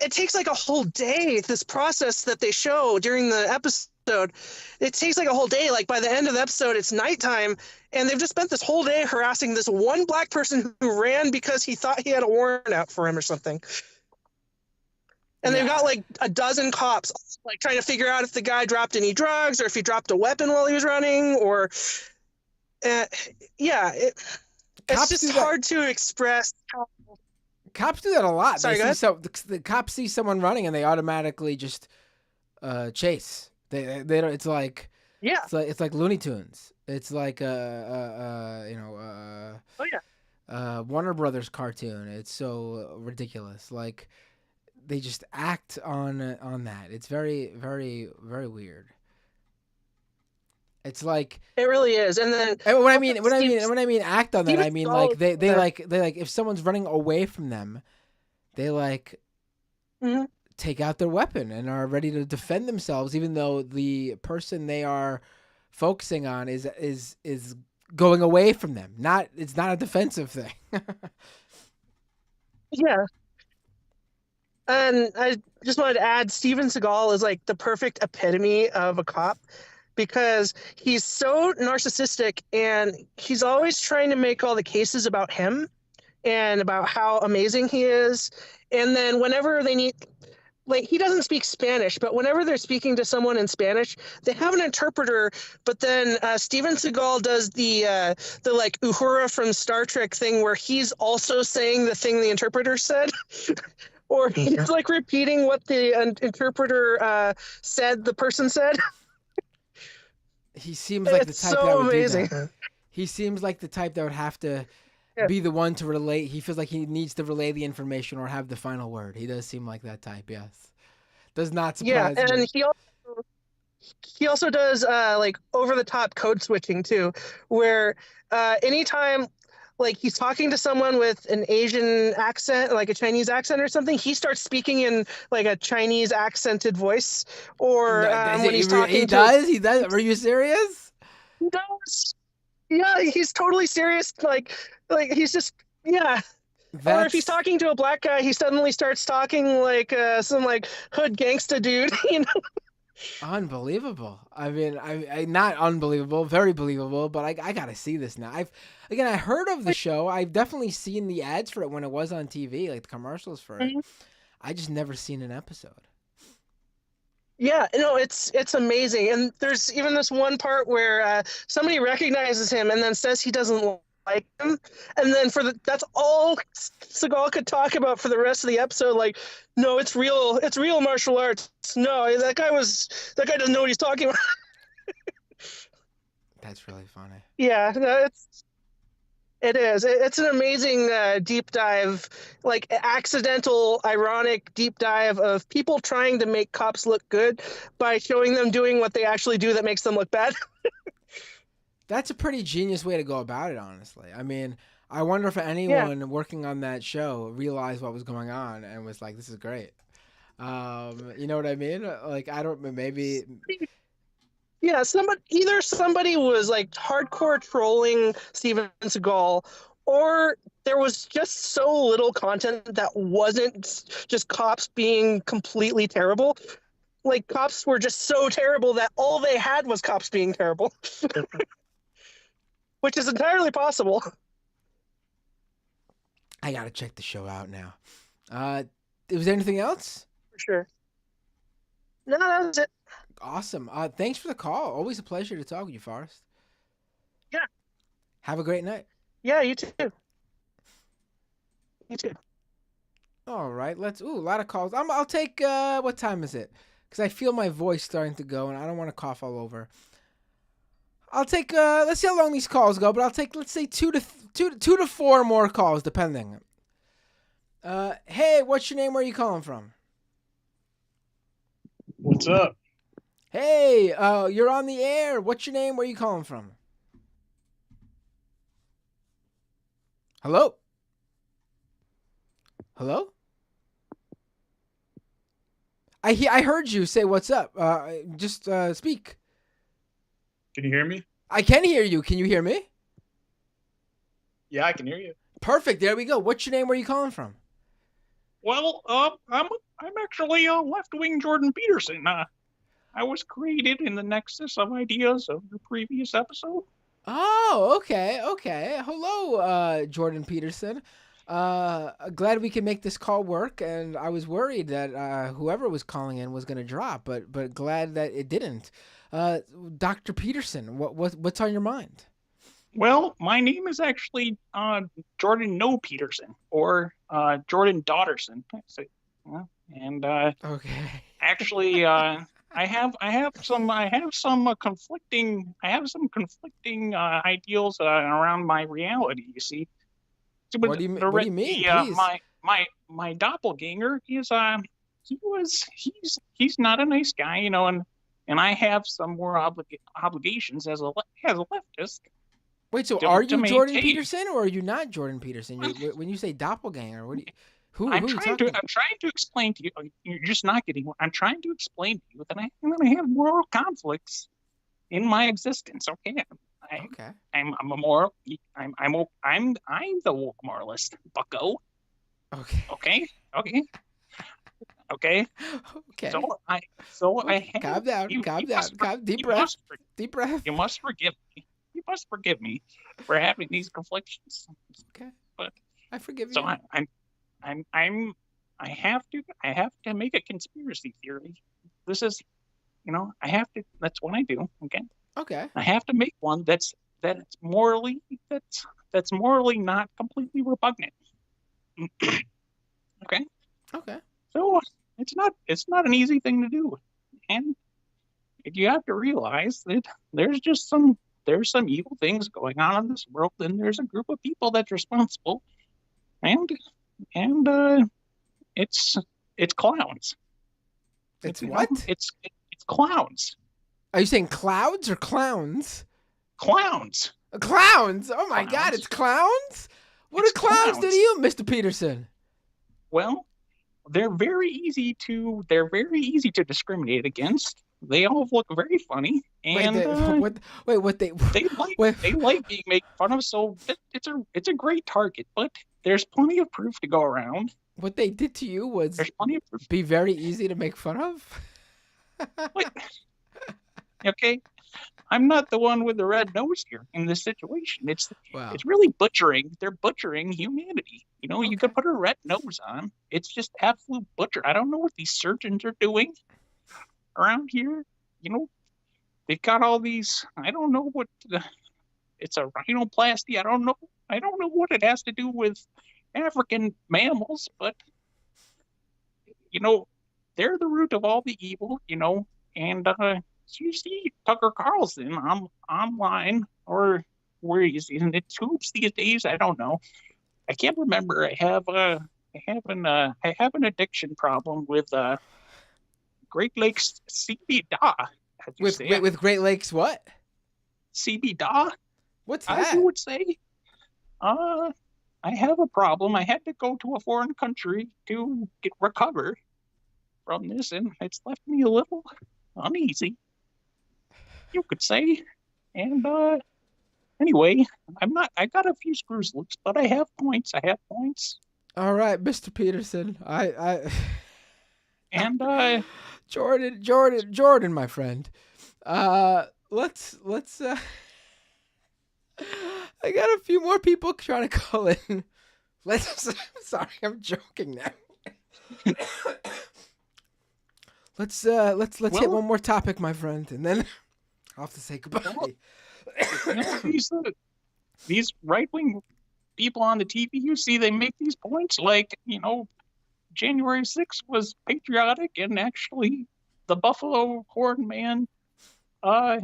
it takes like a whole day, this process that they show during the episode. It takes like a whole day. Like by the end of the episode, it's nighttime, and they've just spent this whole day harassing this one black person who ran because he thought he had a warrant out for him or something. And they've got like a dozen cops like trying to figure out if the guy dropped any drugs or if he dropped a weapon while he was running, or it's just hard to express how. Cops do that a lot. Sorry, the cops see someone running and they automatically just chase. They don't. It's like it's like Looney Tunes. It's like Warner Brothers cartoon. It's so ridiculous. Like they just act on that. It's very, very, very weird. It's like it really is. And then when I mean act on that, I mean like they like if someone's running away from them, they like take out their weapon and are ready to defend themselves, even though the person they are focusing on is going away from them. It's not a defensive thing. Yeah. And I just wanted to add, Steven Seagal is like the perfect epitome of a cop, because he's so narcissistic and he's always trying to make all the cases about him and about how amazing he is. And then whenever they need, like, he doesn't speak Spanish, but whenever they're speaking to someone in Spanish, they have an interpreter. But then Steven Seagal does the like Uhura from Star Trek thing where he's also saying the thing the interpreter said. Or he's like repeating what the interpreter said the person said. He seems like the type so that would amazing. do that. He seems like the type that would have to be the one to relay. He feels like he needs to relay the information or have the final word. He does seem like that type, yes. Does not surprise me. Yeah, and he also does like over-the-top code switching too, where anytime like he's talking to someone with an Asian accent, like a Chinese accent or something, he starts speaking in like a Chinese accented voice. Or when he's talking he does? Are you serious? He does. Yeah, he's totally serious. Like he's just, yeah. Or if he's talking to a black guy, he suddenly starts talking like some like hood gangsta dude, you know? Unbelievable. I mean, I not unbelievable, very believable, but I gotta see this now. I heard of the show. I've definitely seen the ads for it when it was on TV, like the commercials for it. I just never seen an episode. Yeah, no, it's amazing. And there's even this one part where somebody recognizes him and then says he doesn't like him, and then that's all Seagal could talk about for the rest of the episode. Like, no, it's real martial arts. No, that guy doesn't know what he's talking about. That's really funny. Yeah, no, it is. It's an amazing deep dive, like accidental, ironic deep dive of people trying to make cops look good by showing them doing what they actually do that makes them look bad. That's a pretty genius way to go about it, honestly. I mean, I wonder if anyone working on that show realized what was going on and was like, this is great. You know what I mean? Like, I don't, maybe. Yeah, somebody was like hardcore trolling Steven Seagal, or there was just so little content that wasn't just cops being completely terrible. Like, cops were just so terrible that all they had was cops being terrible. Which is entirely possible. I gotta check the show out now. Was there anything else? For sure. No, that was it. Awesome. Thanks for the call. Always a pleasure to talk with you, Forrest. Yeah. Have a great night. Yeah, you too. You too. All right. A lot of calls. I'll take, what time is it? Because I feel my voice starting to go and I don't want to cough all over. I'll take. Let's see how long these calls go, but I'll take. Let's say two to four more calls, depending. Hey, what's your name? Where are you calling from? What's up? Hey, you're on the air. What's your name? Where are you calling from? Hello? Hello? I heard you say what's up. Just speak. Can you hear me? I can hear you. Can you hear me? Yeah, I can hear you. Perfect. There we go. What's your name? Where are you calling from? Well, I'm actually left-wing Jordan Peterson. I was created in the nexus of ideas of the previous episode. Oh, okay. Hello, Jordan Peterson. Glad we can make this call work, and I was worried that whoever was calling in was going to drop, but glad that it didn't. Dr. Peterson, what's on your mind? Well, my name is actually Jordan No Peterson, or Jordan Dotterson. And Okay. actually, I have some conflicting ideals around my reality. You see. What do you mean? Please. My doppelganger is he's not a nice guy, and I have some more obligations as a leftist. Wait, so are you Jordan Peterson or are you not Jordan Peterson? When you say doppelganger, what do you? Who are you talking about? I'm trying to explain to you. You're just not getting what I'm trying to explain to you that I'm going to have moral conflicts in my existence. Okay. Okay. I'm a moral. I'm the woke moralist, Bucko. Okay. Okay. Okay. So I have, calm down. Deep breath. You must forgive me. You must forgive me for having these conflictions. Okay. But I forgive you. So I have to make a conspiracy theory. This is, I have to. That's what I do. Okay. Okay. I have to make one that's morally not completely repugnant. Okay. Okay. So it's not an easy thing to do, and you have to realize that there's some evil things going on in this world, and there's a group of people that's responsible, and it's clowns. It's what? It's clowns. Are you saying clouds or clowns? Clowns. Clowns. Oh my God! It's clowns. What are clowns to you, Mr. Peterson? Well, they're very easy to discriminate against. They all look very funny, and they like being made fun of. So it's a great target, but there's plenty of proof to go around. What they did to you was be very easy to make fun of. Okay, I'm not the one with the red nose here in this situation. It's really butchering. They're butchering humanity. You could put a red nose on. It's just absolute butcher. I don't know what these surgeons are doing around here. They've got all these. I don't know what. It's a rhinoplasty. I don't know what it has to do with African mammals, but they're the root of all the evil. And you see Tucker Carlson online, or where he's in the tubes these days. I don't know. I can't remember. I have an addiction problem with Great Lakes CBD. With Great Lakes what? CBD. What's that? As you would say. I have a problem. I had to go to a foreign country to recover from this, and it's left me a little uneasy, you could say. And anyway, I got a few screws loose, but I have points. All right, Mr. Peterson. And Jordan, my friend. Let's I got a few more people trying to call in. Sorry, I'm joking now. Let's hit one more topic, my friend, and then I'll have to say goodbye. These right-wing people on the TV, you see, they make these points like, January 6th was patriotic, and actually the Buffalo Horn man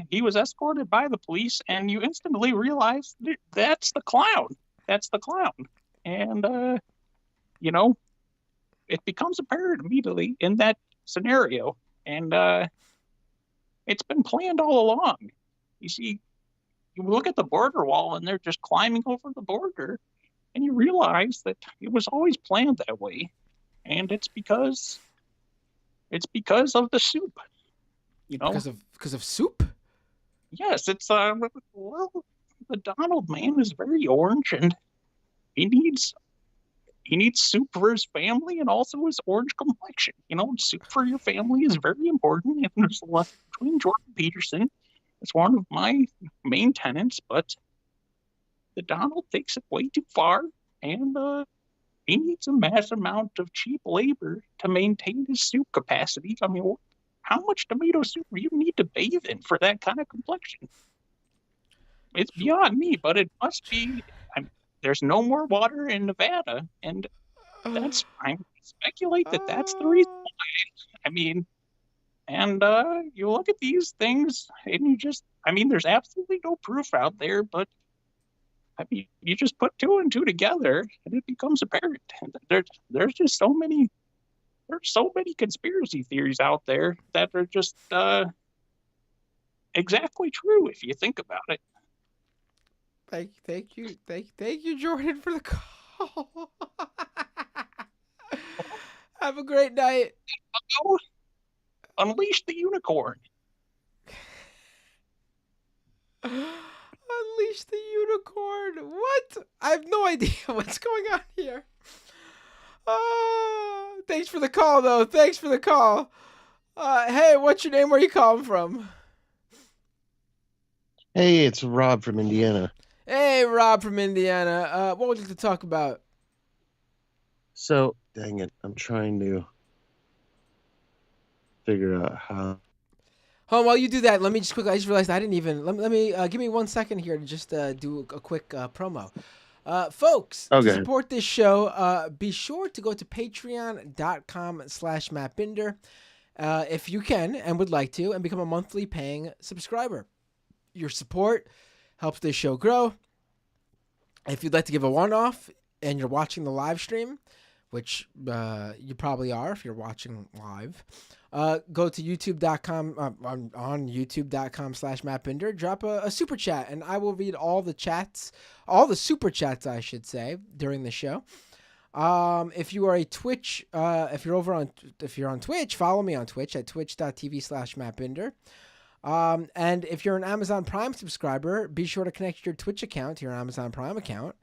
he was escorted by the police, and you instantly realize that's the clown. That's the clown. And, you know, it becomes apparent immediately in that scenario. And it's been planned all along. You see, you look at the border wall, and they're just climbing over the border, and you realize that it was always planned that way. And it's because of the soup. You know, because of soup. Yes, it's well, the Donald man is very orange, and he needs soup for his family and also his orange complexion. You know, soup for your family is very important, and there's a lot between Jordan Peterson. It's one of my main tenants, but the Donald takes it way too far, and he needs a mass amount of cheap labor to maintain his soup capacity. I mean, how much tomato soup do you need to bathe in for that kind of complexion? It's beyond me, but it must be. There's no more water in Nevada, and I speculate that's the reason why. I mean, and you look at these things, and there's absolutely no proof out there, but I mean, you just put two and two together, and it becomes apparent. There's just so many. There's so many conspiracy theories out there that are just exactly true if you think about it. Thank you, Jordan, for the call. Have a great night. Unleash the unicorn. Unleash the unicorn. What? I have no idea what's going on here. Thanks for the call, though. Thanks for the call. Hey, what's your name? Where are you calling from? Hey, it's Rob from Indiana. Hey, Rob from Indiana. What would you like to talk about? So, dang it, I'm trying to figure out how. While you do that, let me just quickly. I just realized I didn't even. Let me give me 1 second here to just do a quick promo. Folks, to support this show, be sure to go to patreon.com/mattbinder if you can and would like to, and become a monthly paying subscriber. Your support helps this show grow. If you'd like to give a one-off and you're watching the live stream, which you probably are if you're watching live, go to youtube.com on youtube.com/mattbinder, drop a super chat, and I will read all the super chats, I should say, during the show. If you are a Twitch, if you're on Twitch, follow me on Twitch at twitch.tv/mattbinder. And if you're an Amazon Prime subscriber, be sure to connect your Twitch account to your Amazon Prime account.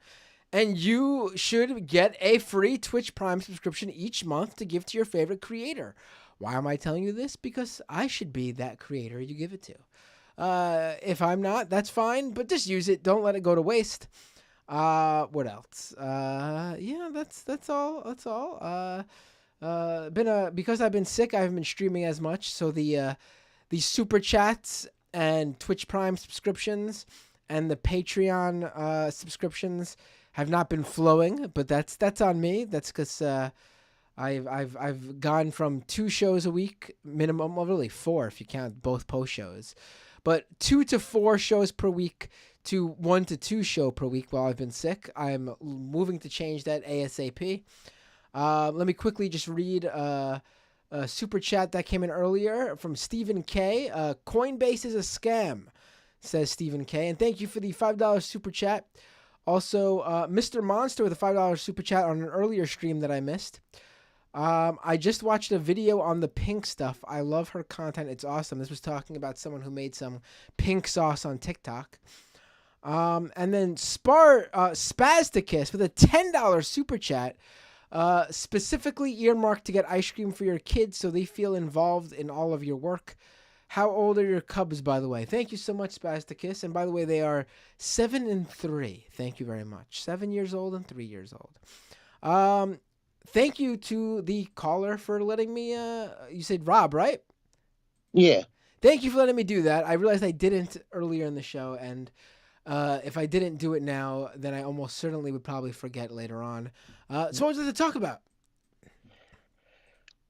And you should get a free Twitch Prime subscription each month to give to your favorite creator. Why am I telling you this? Because I should be that creator you give it to. If I'm not, that's fine, but just use it. Don't let it go to waste. What else? Yeah, that's all. That's all. Because I've been sick, I haven't been streaming as much. So the super chats and Twitch Prime subscriptions and the Patreon subscriptions have not been flowing, but that's on me. That's because I've gone from 2 shows a week minimum, well, really 4 if you count both post shows, but 2 to 4 shows per week to 1 to 2 show per week while I've been sick. I'm moving to change that ASAP. Let me quickly just read a super chat that came in earlier from Stephen K. Coinbase is a scam, says Stephen K. And thank you for the $5 super chat. Also, Mr. Monster with a $5 super chat on an earlier stream that I missed. I just watched a video on the pink stuff. I love her content. It's awesome. This was talking about someone who made some pink sauce on TikTok. And then Spasticus with a $10 super chat. Specifically earmarked to get ice cream for your kids so they feel involved in all of your work. How old are your cubs, by the way? Thank you so much, Spasticus. And by the way, they are 7 and 3. Thank you very much. 7 years old and 3 years old. Thank you to the caller for letting me, you said Rob, right? Yeah. Thank you for letting me do that. I realized I didn't earlier in the show, and if I didn't do it now, then I almost certainly would probably forget later on. So what was it to talk about?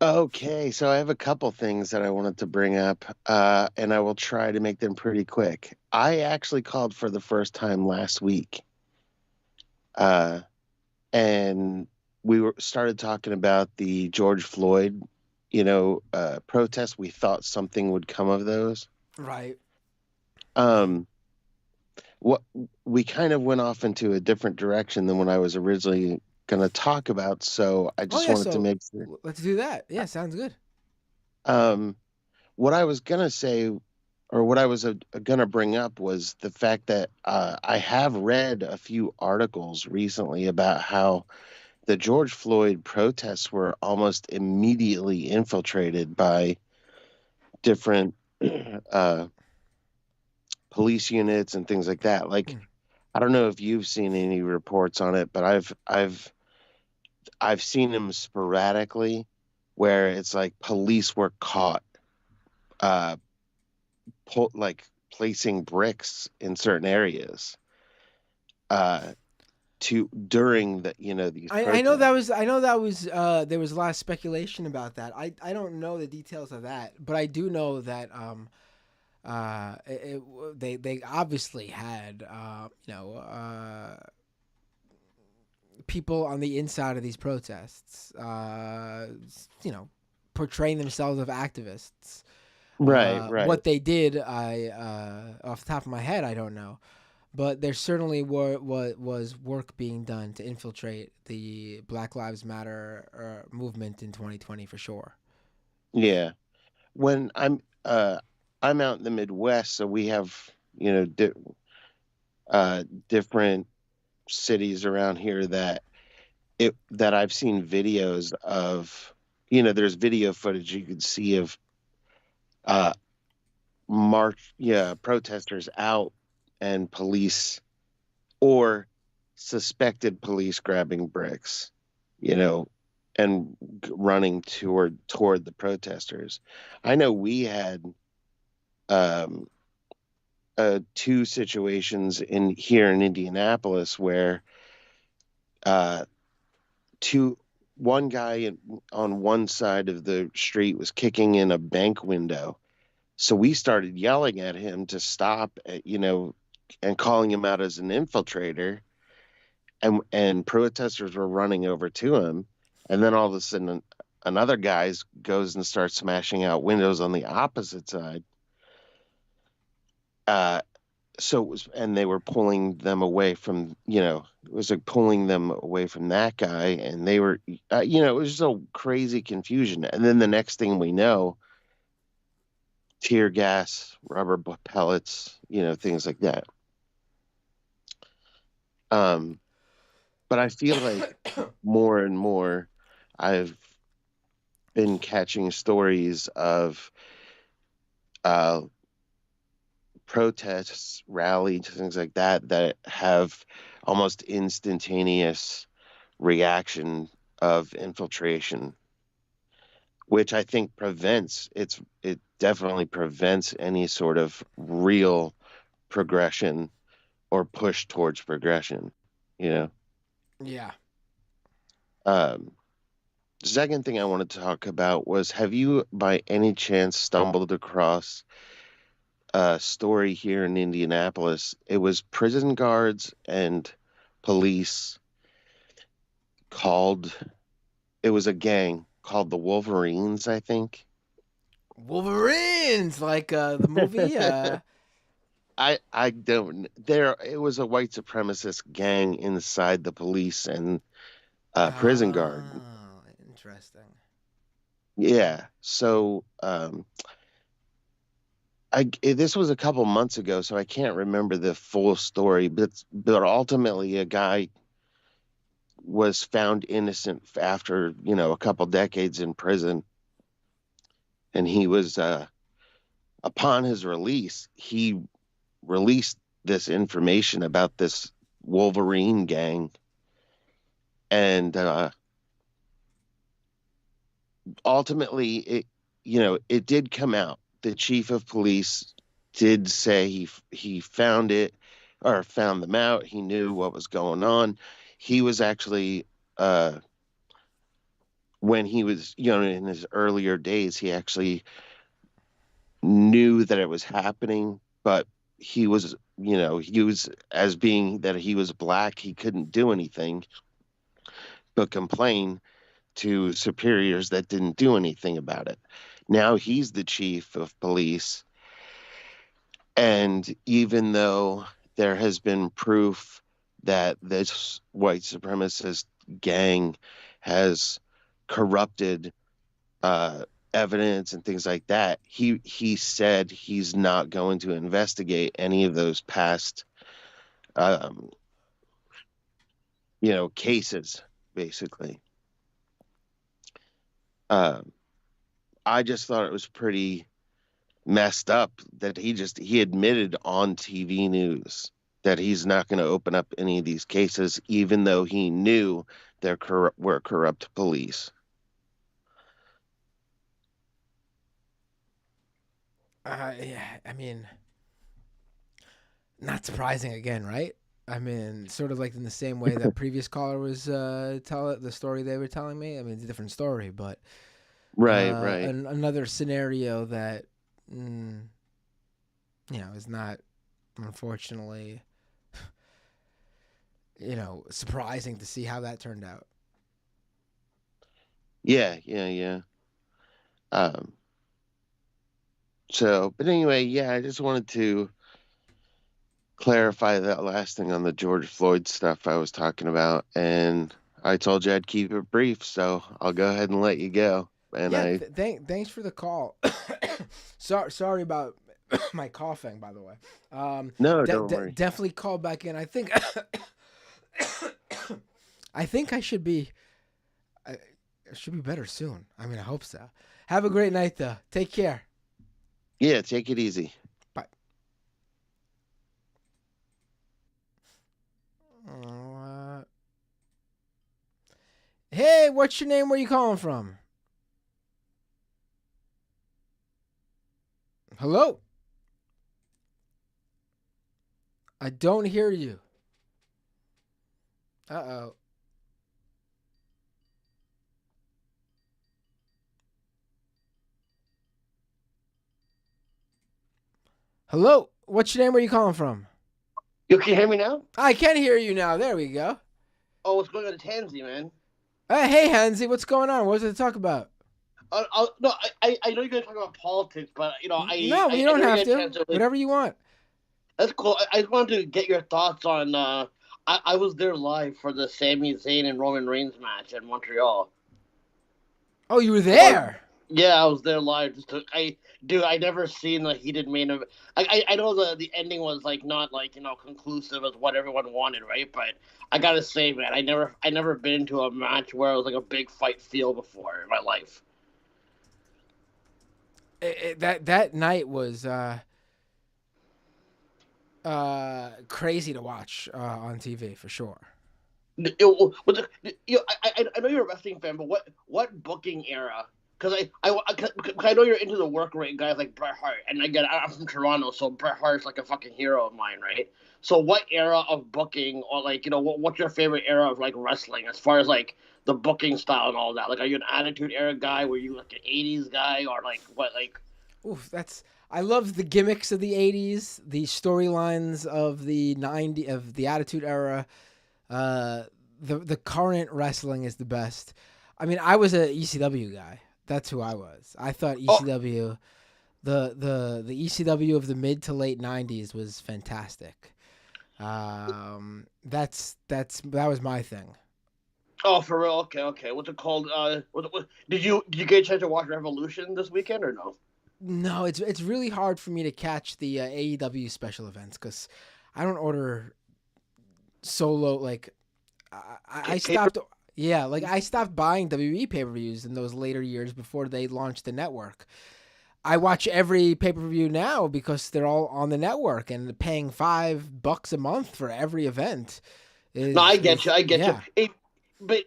Okay, so I have a couple things that I wanted to bring up, and I will try to make them pretty quick. I actually called for the first time last week, uh, and we started talking about the George Floyd, protests. We thought something would come of those. Right. Um, what we kind of went off into a different direction than what I was originally going to talk about, so I Oh just yeah. wanted to So make sure. let's do that. Yeah, sounds good. Um, what I was gonna say, or what I was gonna bring up, was the fact that I have read a few articles recently about how the George Floyd protests were almost immediately infiltrated by different uh, police units and things like that. Like, Hmm. I don't know if you've seen any reports on it, but I've seen them sporadically, where it's like police were caught uh, like placing bricks in certain areas uh to during these I know that protests. was there was a lot of speculation about that. I don't know the details of that, but I do know that they obviously had people on the inside of these protests portraying themselves as activists. Right. What they did, I off the top of my head, I don't know, but there certainly was work being done to infiltrate the Black Lives Matter movement in 2020 for sure. Yeah, when I'm out in the Midwest, so we have different cities around here that I've seen videos of. There's video footage you could see of uh protesters out, and police, or suspected police, grabbing bricks, you know, and running toward the protesters. I know we had um, two situations in here in Indianapolis where uh, two one guy on one side of the street was kicking in a bank window. So we started yelling at him to stop, and calling him out as an infiltrator, and protesters were running over to him, and then all of a sudden another guy goes and starts smashing out windows on the opposite side. uh so it was, and they were pulling them away from, it was like pulling them away from that guy, and they were, it was just a crazy confusion. And then the next thing we know, tear gas, rubber pellets, things like that. um but I feel like more and more I've been catching stories of uh, protests, rallies, things like that have almost instantaneous reaction of infiltration, which I think it definitely prevents any sort of real progression or push towards progression. You know. Yeah. Um, the second thing I wanted to talk about was, have you by any chance stumbled across story here in Indianapolis? It was prison guards and police called, it was a gang called the Wolverines, I think. Wolverines, like the movie. I don't, there, it was a white supremacist gang inside the police and prison guard. Oh, interesting. Yeah. So this was a couple months ago, so I can't remember the full story, but ultimately a guy was found innocent after, a couple decades in prison, and he was upon his release, he released this information about this Wolverine gang, and ultimately it did come out. The chief of police did say he found it, or found them out. He knew what was going on. He was actually when he was, in his earlier days, he actually knew that it was happening, but he was, as being that he was black, he couldn't do anything but complain to superiors that didn't do anything about it. Now he's the chief of police. And even though there has been proof that this white supremacist gang has corrupted evidence and things like that, he said he's not going to investigate any of those past cases, basically. I just thought it was pretty messed up that he admitted on TV news that he's not going to open up any of these cases, even though he knew there were corrupt police. Yeah, I mean, not surprising again, right? I mean, sort of like in the same way that previous caller was telling the story they were telling me. I mean, it's a different story, but right. Another scenario that is not, unfortunately, surprising to see how that turned out. Yeah. So, but anyway, yeah, I just wanted to clarify that last thing on the George Floyd stuff I was talking about, and I told you I'd keep it brief, so I'll go ahead and let you go. And thanks for the call. Sorry about my coughing, by the way. No, don't worry. Definitely call back in. I think I should be better soon. I mean, I hope so. Have a great night, though. Take care. Yeah, take it easy. Bye. Hey, what's your name? Where you calling from? Hello? I don't hear you. Uh-oh. Hello? What's your name? Where you calling from? You can hear me now? I can hear you now. There we go. Oh, what's going on? It's Hansy, man. Hey, Hansy. What's going on? What's it to talk about? No, I know you're going to talk about politics, but, you don't have to. Whatever you want. That's cool. I just wanted to get your thoughts on, I was there live for the Sami Zayn and Roman Reigns match in Montreal. Oh, you were there? Yeah, I was there live. I never seen the heated main event. I know the ending was not conclusive as what everyone wanted, right? But I gotta say, man, I never been to a match where it was like a big fight feel before in my life. That night was crazy to watch on TV for sure. I know you're a wrestling fan, but what booking era? Because I know you're into the work rate guys like Bret Hart, and I'm from Toronto, so Bret Hart's like a fucking hero of mine, right? So what era of booking, or what's your favorite era of wrestling as far as the booking style and all that? Are you an Attitude Era guy? Were you an '80s guy, or what? Oof, I love the gimmicks of the '80s, the storylines of the '90s, of the Attitude Era. The current wrestling is the best. I mean, I was a ECW guy. That's who I was. I thought ECW, the ECW of the mid to late '90s was fantastic. That was my thing. Oh, for real? Okay. What's it called? Did you get a chance to watch Revolution this weekend or no? No, it's really hard for me to catch the AEW special events because I don't order solo. I stopped. Yeah, I stopped buying WWE pay-per-views in those later years before they launched the network. I watch every pay-per-view now because they're all on the network, and paying $5 a month for every event. I get you. But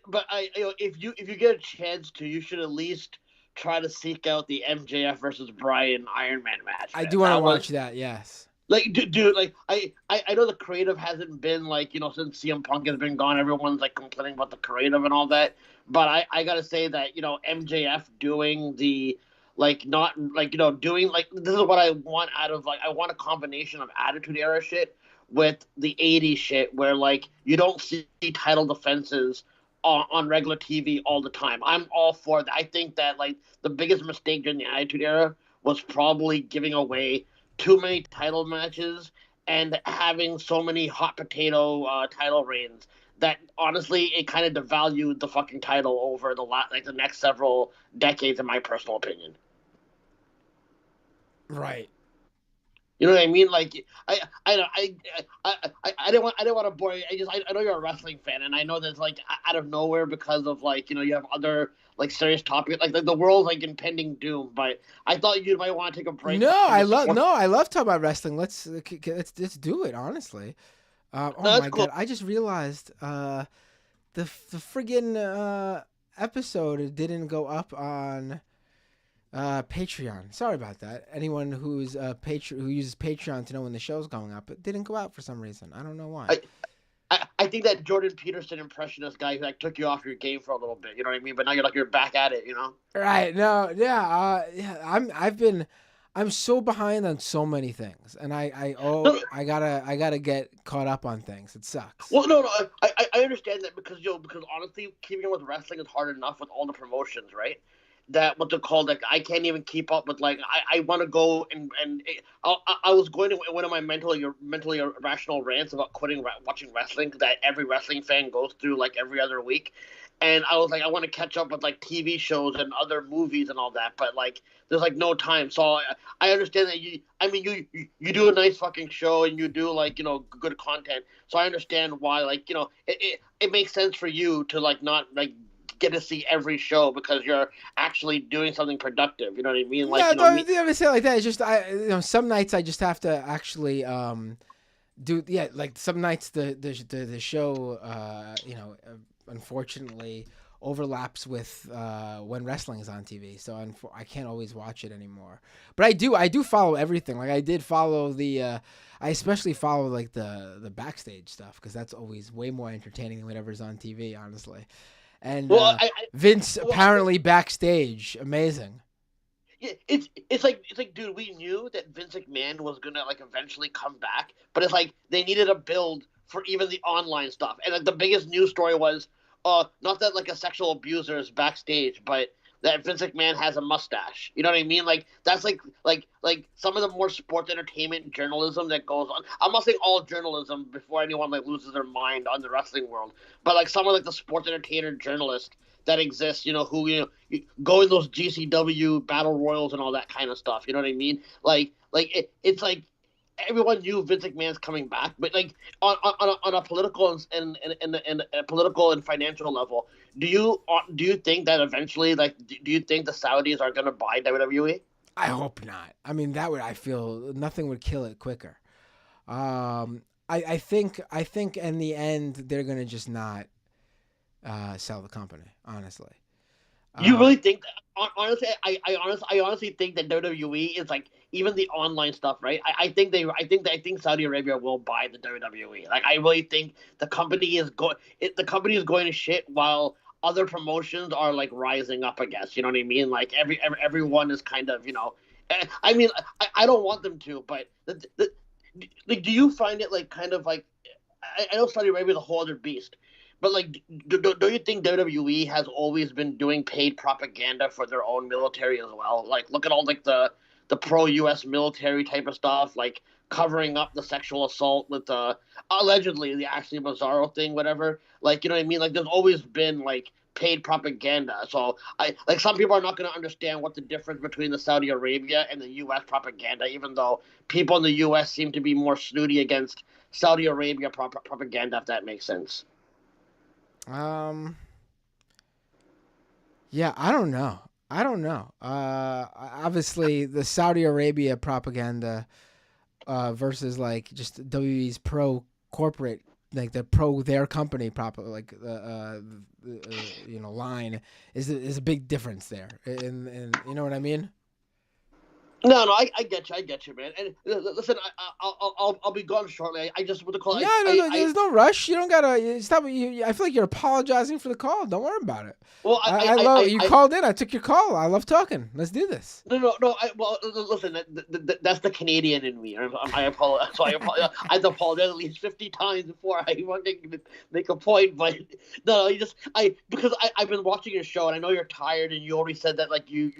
if you get a chance to, you should at least try to seek out the MJF versus Bryan Iron Man match. I do want to watch that. Yes. Like, dude, like I know the creative hasn't been like, since CM Punk has been gone, everyone's like complaining about the creative and all that. But I gotta say that MJF doing the like not like doing like this is what I want out of like I want a combination of Attitude Era shit with the '80s shit where like you don't see title defenses on regular TV all the time. I'm all for that. I think that like the biggest mistake during the Attitude Era was probably giving away too many title matches and having so many hot potato title reigns that honestly it kind of devalued the fucking title over the next several decades, in my personal opinion. Right. You know what I mean? Like I didn't want to bore you. I know you're a wrestling fan, and I know that's like out of nowhere because of like you have other like serious topics like the world's like impending doom. But I thought you might want to take a break. I love talking about wrestling. Let's do it honestly. Oh my god! I just realized the friggin' episode didn't go up on Patreon. Sorry about that. Anyone who's who uses Patreon to know when the show's going up, it didn't go out for some reason. I don't know why. I think that Jordan Peterson impressionist guy who like took you off your game for a little bit. You know what I mean? But now you're back at it. Right? No. Yeah. I'm so behind on so many things, and I gotta get caught up on things. It sucks. Well, no, I understand that because honestly, keeping up with wrestling is hard enough with all the promotions, right? That what they're called, like I can't even keep up with. Like I want to go and I was going to one of my mentally irrational rants about quitting watching wrestling that every wrestling fan goes through like every other week, and I was like I want to catch up with like TV shows and other movies and all that, but like there's like no time. So I understand that you do a nice fucking show and you do like good content. So I understand why like it makes sense for you to like not like get to see every show because you're actually doing something productive. You know what I mean? Like, don't ever say it like that. It's just some nights I just have to actually do like some nights the show unfortunately overlaps with when wrestling is on TV, so I can't always watch it anymore. But I do follow everything. Like I did follow I especially follow like the backstage stuff because that's always way more entertaining than whatever's on TV, honestly. And Vince apparently backstage, amazing. Yeah, it's like dude, we knew that Vince McMahon was gonna like eventually come back, but it's like they needed a build for even the online stuff. And like the biggest news story was not that like a sexual abuser is backstage, but that Vince McMahon has a mustache. You know what I mean? Like that's like some of the more sports entertainment journalism that goes on. I'm not saying all journalism before anyone like loses their mind on the wrestling world, but like some of like the sports entertainer journalists that exist, who go in those GCW battle royals and all that kind of stuff. You know what I mean? It's like everyone knew Vince McMahon's coming back, but like on a political and a political and financial level, do you think that eventually, like, do you think the Saudis are gonna buy WWE? I hope not. I mean, I feel nothing would kill it quicker. I think in the end they're gonna just not sell the company. Honestly. You really think that? Honestly, I honestly think that WWE is like even the online stuff, right? I think Saudi Arabia will buy the WWE. Like I really think the company is going to shit while other promotions are like rising up. I guess you know what I mean. Like everyone is kind of I mean I don't want them to, but like do you find it like kind of like I know Saudi Arabia is a whole other beast. But like, do you think WWE has always been doing paid propaganda for their own military as well? Like, look at all like the pro-U.S. military type of stuff, like covering up the sexual assault with allegedly the Ashley Mazzaro thing, whatever. Like, you know what I mean? Like, there's always been like paid propaganda. So some people are not going to understand what the difference between the Saudi Arabia and the U.S. propaganda, even though people in the U.S. seem to be more snooty against Saudi Arabia propaganda, if that makes sense. Yeah, I don't know. Obviously the Saudi Arabia propaganda versus like just WWE's pro corporate, like the pro their company like line is a big difference there. And you know what I mean? No, I get you, man. And listen, I'll be gone shortly. I just want to call. No, there's no rush. You don't gotta stop. I feel like you're apologizing for the call. Don't worry about it. Well, I love you called in. I took your call. I love talking. Let's do this. No. Well, listen, that's the Canadian in me. I apologize. So I apologize. I have to apologize at least 50 times before I want to make a point. But no, because I've been watching your show and I know you're tired and you already said that like you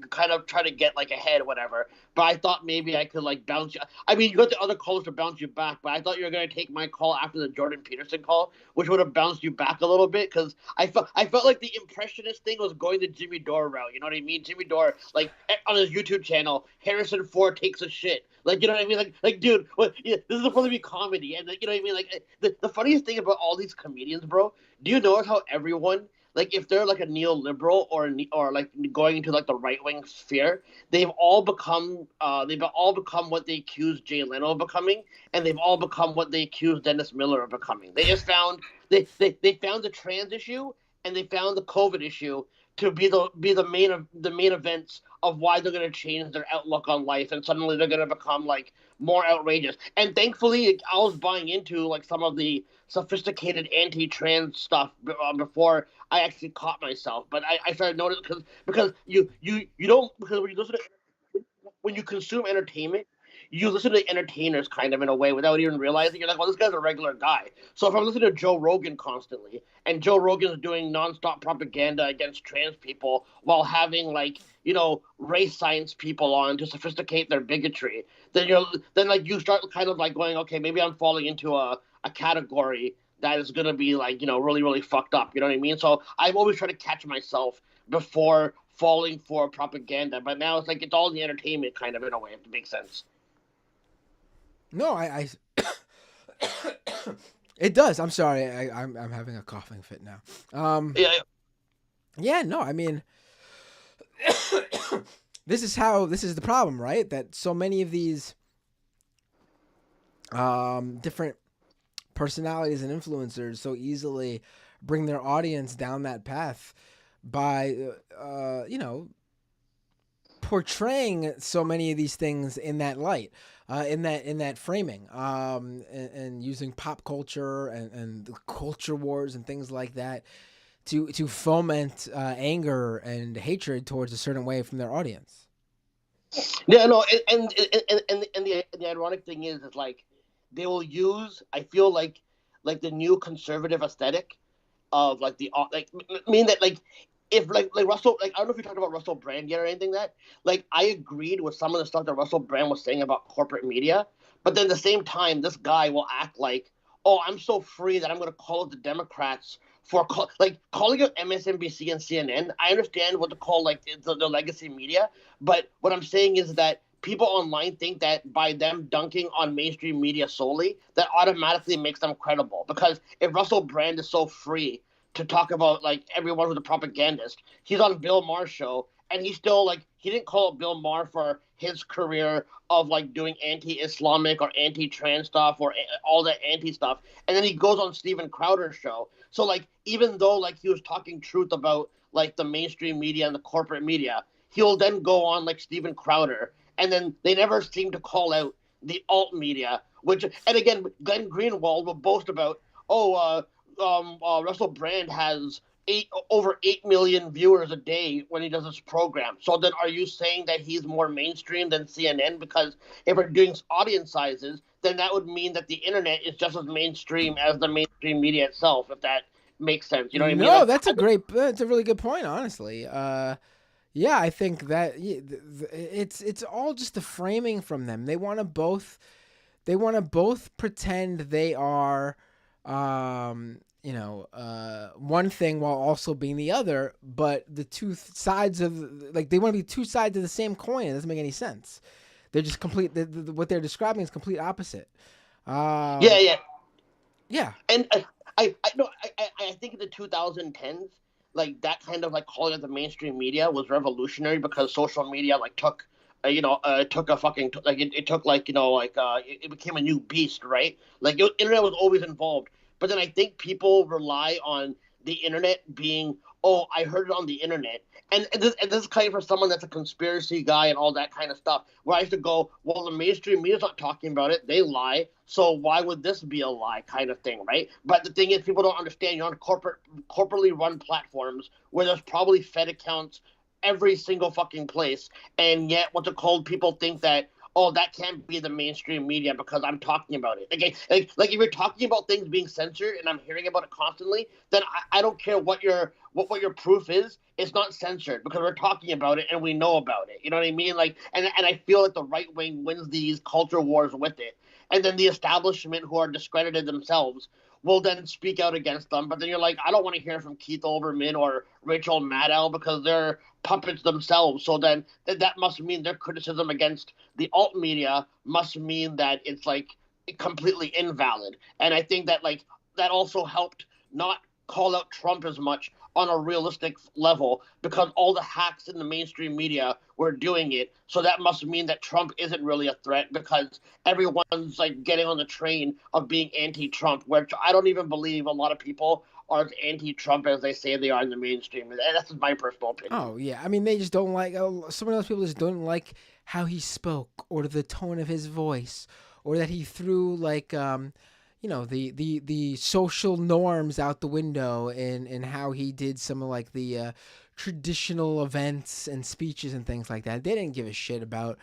kind of try to get like ahead or whatever. But I thought maybe I could like bounce you. I mean, you got the other callers to bounce you back, but I thought you were gonna take my call after the Jordan Peterson call, which would have bounced you back a little bit because I felt like the impressionist thing was going the Jimmy Dore route. You know what I mean? Jimmy Dore, like on his YouTube channel, Harrison Ford takes a shit. Like, you know what I mean? Like, dude, this is supposed to be comedy, and like, you know what I mean? Like, the funniest thing about all these comedians, bro. Do you notice how everyone, like, if they're like a neoliberal or like going into like the right wing sphere, they've all become what they accuse Jay Leno of becoming, and they've all become what they accuse Dennis Miller of becoming. They just found they found the trans issue and they found the COVID issue to be the main events of why they're going to change their outlook on life, and suddenly they're going to become like more outrageous. And thankfully, I was buying into like some of the sophisticated anti-trans stuff before I actually caught myself. But I started noticing because you don't, because when you consume entertainment, you listen to entertainers kind of in a way without even realizing. You're like, well, this guy's a regular guy. So if I'm listening to Joe Rogan constantly, and Joe Rogan's doing nonstop propaganda against trans people while having like, you know, race science people on to sophisticate their bigotry, then you start kind of like going, okay, maybe I'm falling into a category that is going to be like, you know, really, really fucked up. You know what I mean? So I've always tried to catch myself before falling for propaganda. But now it's like it's all the entertainment kind of in a way, if it makes sense. No, I it does. I'm sorry. I'm having a coughing fit now. Yeah, no, I mean, this is the problem, right? That so many of these different personalities and influencers so easily bring their audience down that path by you know, portraying so many of these things in that light, in that framing, and using pop culture and the culture wars and things like that to foment anger and hatred towards a certain way from their audience. Yeah, no, and the ironic thing is like they will use, I feel like the new conservative aesthetic of like the like mean that like if like Russell, like I don't know if you talked about Russell Brand yet or anything, that like I agreed with some of the stuff that Russell Brand was saying about corporate media, but then at the same time this guy will act like, oh, I'm so free that I'm going to call out the Democrats for calling out MSNBC and CNN. I understand what to call like the legacy media, but what I'm saying is that people online think that by them dunking on mainstream media solely, that automatically makes them credible. Because if Russell Brand is so free to talk about like everyone who's a propagandist, he's on Bill Maher's show, and he still like he didn't call out Bill Maher for his career of like doing anti-Islamic or anti-trans stuff or all that anti stuff, and then he goes on Steven Crowder's show. So like even though like he was talking truth about like the mainstream media and the corporate media, he'll then go on like Steven Crowder, and then they never seem to call out the alt media, which, and again, Glenn Greenwald will boast about, Russell Brand has over 8 million viewers a day when he does his program. So then are you saying that he's more mainstream than CNN? Because if we're doing audience sizes, then that would mean that the internet is just as mainstream as the mainstream media itself, if that makes sense. You know what I mean? No, that's a really good point, honestly. Yeah, I think that it's all just the framing from them. They want to both pretend they are, one thing while also being the other. But the two sides of they want to be two sides of the same coin. It doesn't make any sense. They're just complete. What they're describing is complete opposite. Yeah. And I think in the 2010s. Like that kind of like calling it the mainstream media was revolutionary because social media like took a fucking like it took like it became a new beast, right? Like internet was always involved, but then I think people rely on the internet being, oh, I heard it on the internet. And this is kind of for someone that's a conspiracy guy and all that kind of stuff, where I used to go, well, the mainstream media's not talking about it. They lie. So why would this be a lie kind of thing, right? But the thing is, people don't understand you're on corporately run platforms where there's probably Fed accounts every single fucking place. And yet, what's it called? People think that, oh, that can't be the mainstream media because I'm talking about it. Okay, like if you're talking about things being censored and I'm hearing about it constantly, then I don't care what your proof is. It's not censored because we're talking about it and we know about it. You know what I mean? Like, and I feel like the right wing wins these culture wars with it, and then the establishment who are discredited themselves will then speak out against them. But then you're like, I don't want to hear from Keith Olbermann or Rachel Maddow because they're puppets themselves. So then that must mean their criticism against the alt media must mean that it's like completely invalid. And I think that like that also helped not call out Trump as much on a realistic level because all the hacks in the mainstream media were doing it. So that must mean that Trump isn't really a threat because everyone's like getting on the train of being anti-Trump, which I don't even believe a lot of people are as anti-Trump as they say they are in the mainstream. And that's my personal opinion. Oh, yeah. I mean, they just don't like, some of those people just don't like how he spoke or the tone of his voice or that he threw like, the social norms out the window in how he did some of like the traditional events and speeches and things like that. They didn't give a shit about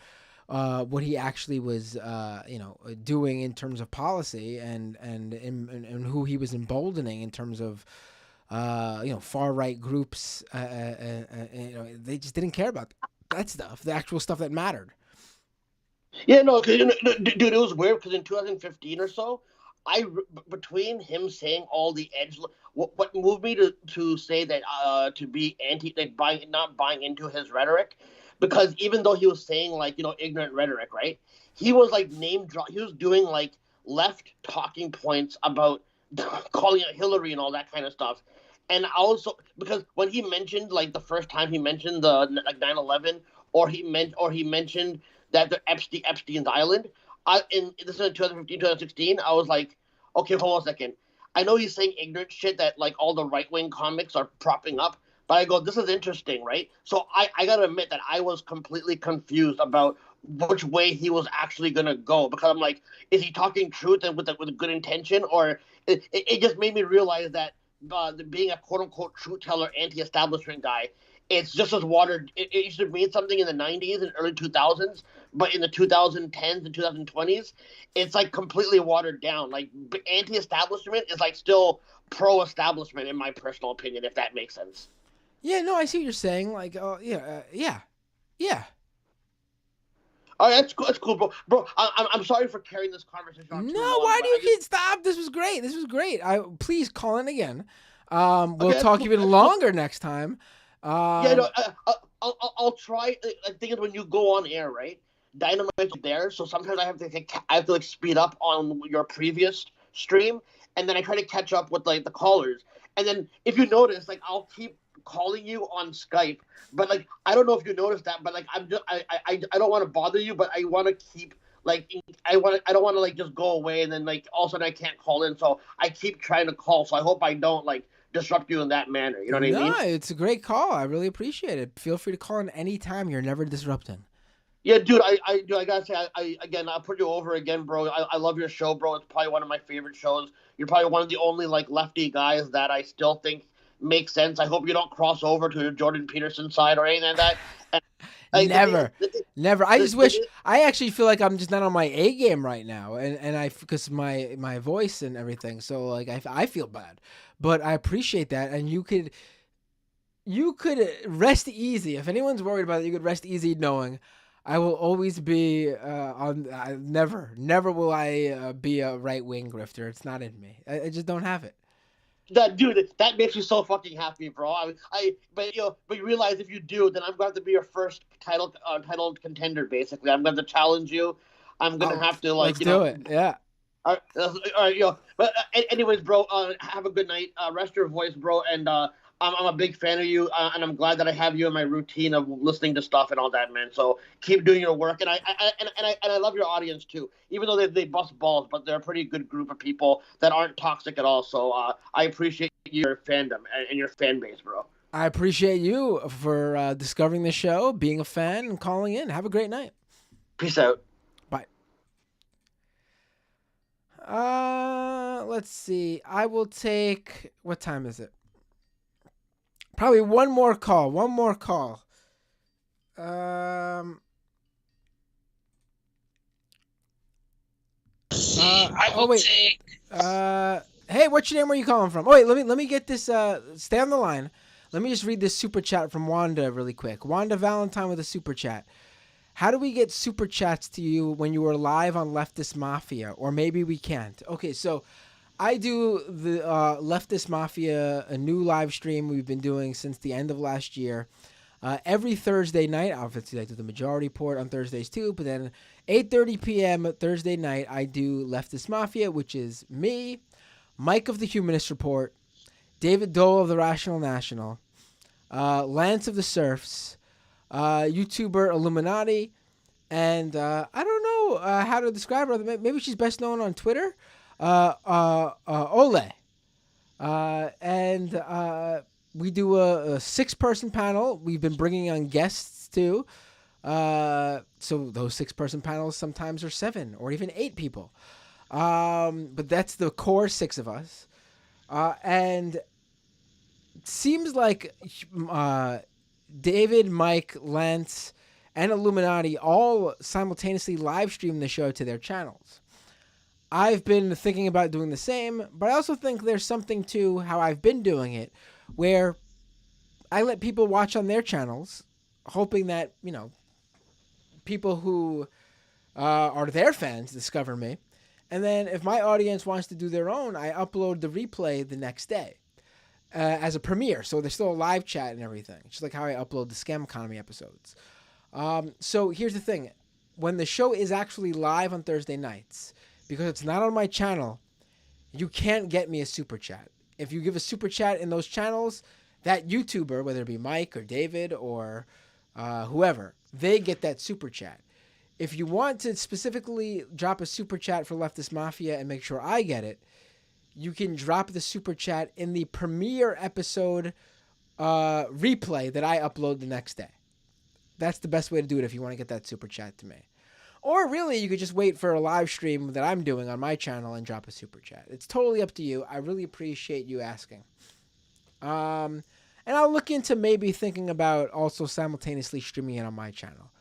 what he actually was, doing in terms of policy and who he was emboldening in terms of, far right groups. They just didn't care about that stuff, the actual stuff that mattered. Yeah, no, dude, it was weird because in 2015 or so, between him saying all the edge, what moved me to say that to be anti, like not buying into his rhetoric, because even though he was saying like ignorant rhetoric, right? He was like he was doing like left talking points about calling out Hillary and all that kind of stuff. And also because when he mentioned like the first time he mentioned the like 9/11, or he mentioned that the Epstein's Island. This is in 2015, 2016. I was like, okay, hold on a second. I know he's saying ignorant shit that like all the right wing comics are propping up, but I go, this is interesting, right? So I gotta admit that I was completely confused about which way he was actually gonna go, because I'm like, is he talking truth and with a good intention, or it just made me realize that being a quote unquote truth teller, anti-establishment guy, it's just as watered. It used to mean something in the 90s and early 2000s, but in the 2010s and 2020s, it's like completely watered down. Like anti-establishment is like still pro-establishment, in my personal opinion, if that makes sense. Yeah, no, I see what you're saying. Like, yeah. All right, that's cool, bro. Bro, I'm sorry for carrying this conversation on too long. No, why do you keep stop? This was great. Please call in again. We'll talk even longer next time. I'll try. The thing is, when you go on air, right? Dynamite's there, so sometimes I have to like speed up on your previous stream, and then I try to catch up with like the callers. And then if you notice, like I'll keep calling you on Skype, but like I don't know if you noticed that, but like I don't want to bother you, but I want to keep like I don't want to like just go away and then like all of a sudden I can't call in, so I keep trying to call. So I hope I don't like disrupt you in that manner. You know what I mean? No, it's a great call. I really appreciate it. Feel free to call in any time. You're never disrupting. Yeah, dude, I gotta say, I'll put you over again, bro. I love your show, bro. It's probably one of my favorite shows. You're probably one of the only like lefty guys that I still think makes sense. I hope you don't cross over to the Jordan Peterson side or anything like that. Never. I just wish. I actually feel like I'm just not on my A game right now, and because my voice and everything. So like I feel bad, but I appreciate that, and you could rest easy. If anyone's worried about it, you could rest easy knowing I will always be on. Never will I be a right wing grifter. It's not in me. I just don't have it. That makes me so fucking happy, bro. But you realize if you do, then I'm going to have to be your first titled contender. Basically, I'm going to challenge you. I'm going to have to like. Let's do it. Yeah. All right, But anyways, bro, have a good night. Rest your voice, bro, and I'm a big fan of you, and I'm glad that I have you in my routine of listening to stuff and all that, man. So keep doing your work, and I love your audience too. Even though they bust balls, but they're a pretty good group of people that aren't toxic at all. So I appreciate your fandom and your fan base, bro. I appreciate you for discovering the show, being a fan, and calling in. Have a great night. Peace out. Bye. Let's see. I will take. What time is it? Probably one more call. One more call. I will take. Hey, what's your name? Where are you calling from? Oh wait, let me get this. Stay on the line. Let me just read this super chat from Wanda really quick. Wanda Valentine with a super chat. How do we get super chats to you when you are live on Leftist Mafia? Or maybe we can't. Okay, so I do the Leftist Mafia, a new live stream we've been doing since the end of last year. Every Thursday night, obviously I do the Majority Report on Thursdays too, but then 8:30 p.m. Thursday night, I do Leftist Mafia, which is me, Mike of the Humanist Report, David Dole of the Rational National, Lance of the Serfs, YouTuber Illuminati, and I don't know how to describe her. Maybe she's best known on Twitter, Ole. And we do a 6-person panel. We've been bringing on guests too. So those 6-person panels sometimes are 7 or even 8 people. But that's the core 6 of us. And it seems like David, Mike, Lance, and Illuminati all simultaneously live stream the show to their channels. I've been thinking about doing the same, but I also think there's something to how I've been doing it, where I let people watch on their channels, hoping that, people who are their fans discover me. And then if my audience wants to do their own, I upload the replay the next day as a premiere. So there's still a live chat and everything, just like how I upload the Scam Economy episodes. So here's the thing. When the show is actually live on Thursday nights, because it's not on my channel, you can't get me a super chat. If you give a super chat in those channels, that YouTuber, whether it be Mike or David or whoever, they get that super chat. If you want to specifically drop a super chat for Leftist Mafia and make sure I get it, you can drop the super chat in the premiere episode replay that I upload the next day. That's the best way to do it if you want to get that super chat to me. Or really, you could just wait for a live stream that I'm doing on my channel and drop a super chat. It's totally up to you. I really appreciate you asking. And I'll look into maybe thinking about also simultaneously streaming it on my channel.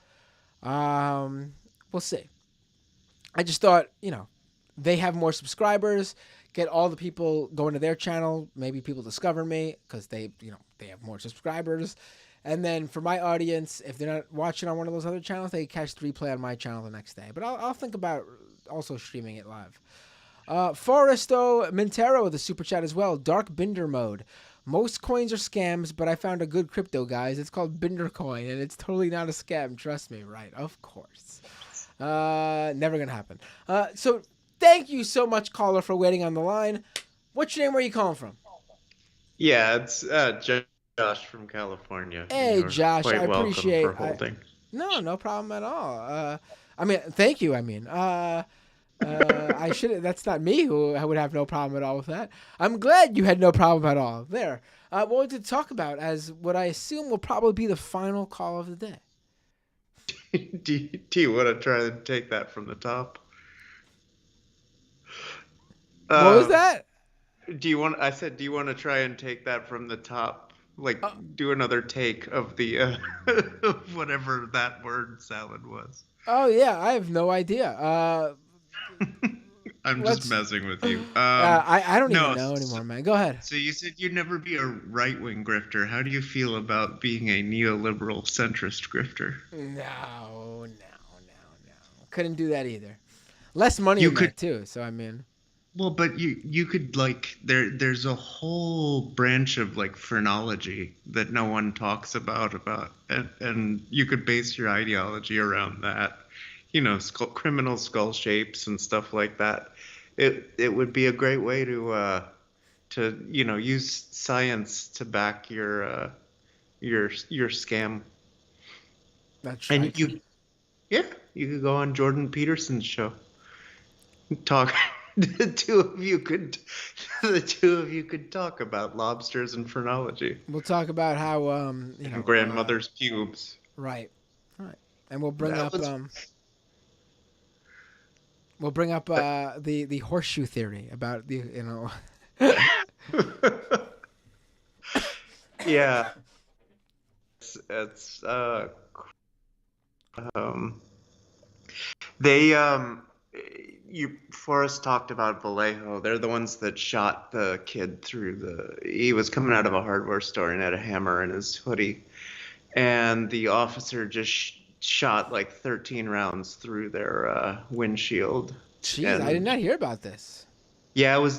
We'll see. I just thought, they have more subscribers, get all the people going to their channel. Maybe people discover me because they have more subscribers. And then for my audience, if they're not watching on one of those other channels, they catch the replay on my channel the next day. But I'll think about also streaming it live. Foresto Mintero with a super chat as well. Dark Binder mode. Most coins are scams, but I found a good crypto, guys. It's called Binder Coin, and it's totally not a scam. Trust me, right? Of course. Never gonna happen. So thank you so much, caller, for waiting on the line. What's your name? Where are you calling from? Yeah, it's Josh from California. Hey, You're Josh, quite I appreciate welcome for holding. No problem at all. Thank you. I should. That's not me who would have no problem at all with that. I'm glad you had no problem at all. There. What we wanted to talk about as what I assume will probably be the final call of the day. Do you want to try and take that from the top? What was that? Do you want to try and take that from the top? Like, do another take of the whatever that word salad was. Oh yeah, I have no idea. I'm just messing with you. I don't even know anymore, man. Go ahead. So you said you'd never be a right-wing grifter. How do you feel about being a neoliberal centrist grifter? No. Couldn't do that either. Less money in that too. So I mean. Well, but you could there's a whole branch of like phrenology that no one talks about and you could base your ideology around that, criminal skull shapes and stuff like that. It would be a great way to use science to back your scam. That's right. And you could go on Jordan Peterson's show, talk the two of you could talk about lobsters and phrenology. We'll talk about how And grandmother's pubes. Right. And we'll bring That up was- the horseshoe theory about the Yeah. It's Forrest talked about Vallejo. They're the ones that shot the kid he was coming out of a hardware store and had a hammer in his hoodie, and the officer just shot like 13 rounds through their windshield. Jeez, I did not hear about this. Yeah, it was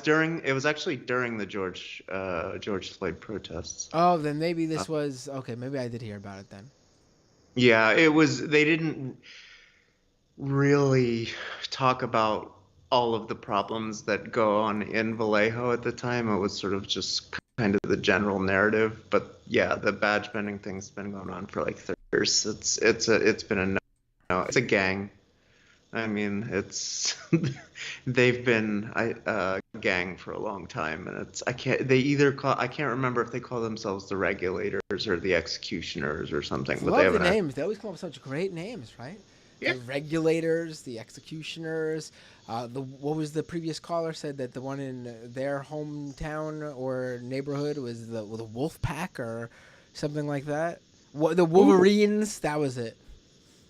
actually during the George Floyd protests. Oh, then maybe this was okay. Maybe I did hear about it then. Yeah, it was. They didn't really talk about all of the problems that go on in Vallejo at the time. It was sort of just kind of the general narrative. But yeah, the badge bending thing's been going on for like 30 years. It's a gang. I mean, they've been a gang for a long time, and I can't remember if they call themselves the regulators or the executioners or something. I love the names. They always come up with such great names, right? Yeah. The regulators, the executioners. What was the previous caller said that the one in their hometown or neighborhood was the wolf pack or something like that? The Wolverines. Ooh. That was it.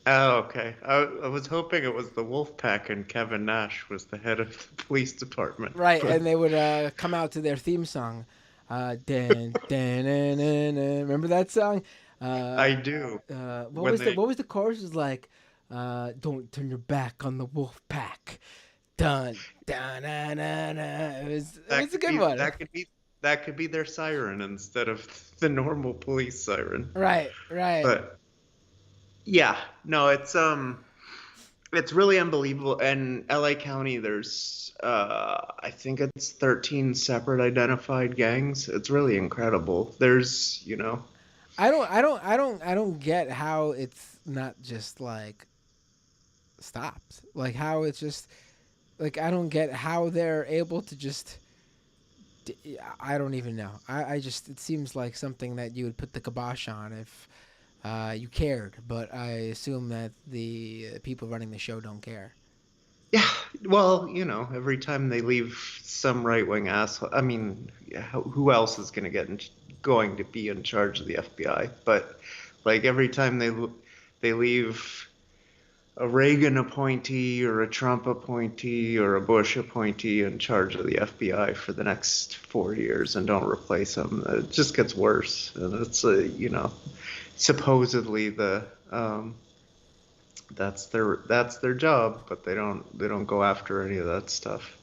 Oh, okay. I was hoping it was the Wolfpack and Kevin Nash was the head of the police department. Right, but... and they would come out to their theme song. Remember that song? I do. What was the chorus? It was like, "Don't turn your back on the Wolfpack." Dun dun na na na. It was a good one. That could be their siren instead of the normal police siren. Right. But yeah, no, it's really unbelievable. And LA County, there's I think it's 13 separate identified gangs. It's really incredible. There's, I don't get how it's not just like stopped. Like how it's just like I don't get how they're able to just I don't even know. It seems like something that you would put the kibosh on if you cared, but I assume that the people running the show don't care. Yeah, well, every time they leave some right-wing asshole, I mean, who else is going to be in charge of the FBI? But like every time they leave a Reagan appointee or a Trump appointee or a Bush appointee in charge of the FBI for the next 4 years and don't replace them, it just gets worse. And it's supposedly that's their job, but they don't go after any of that stuff.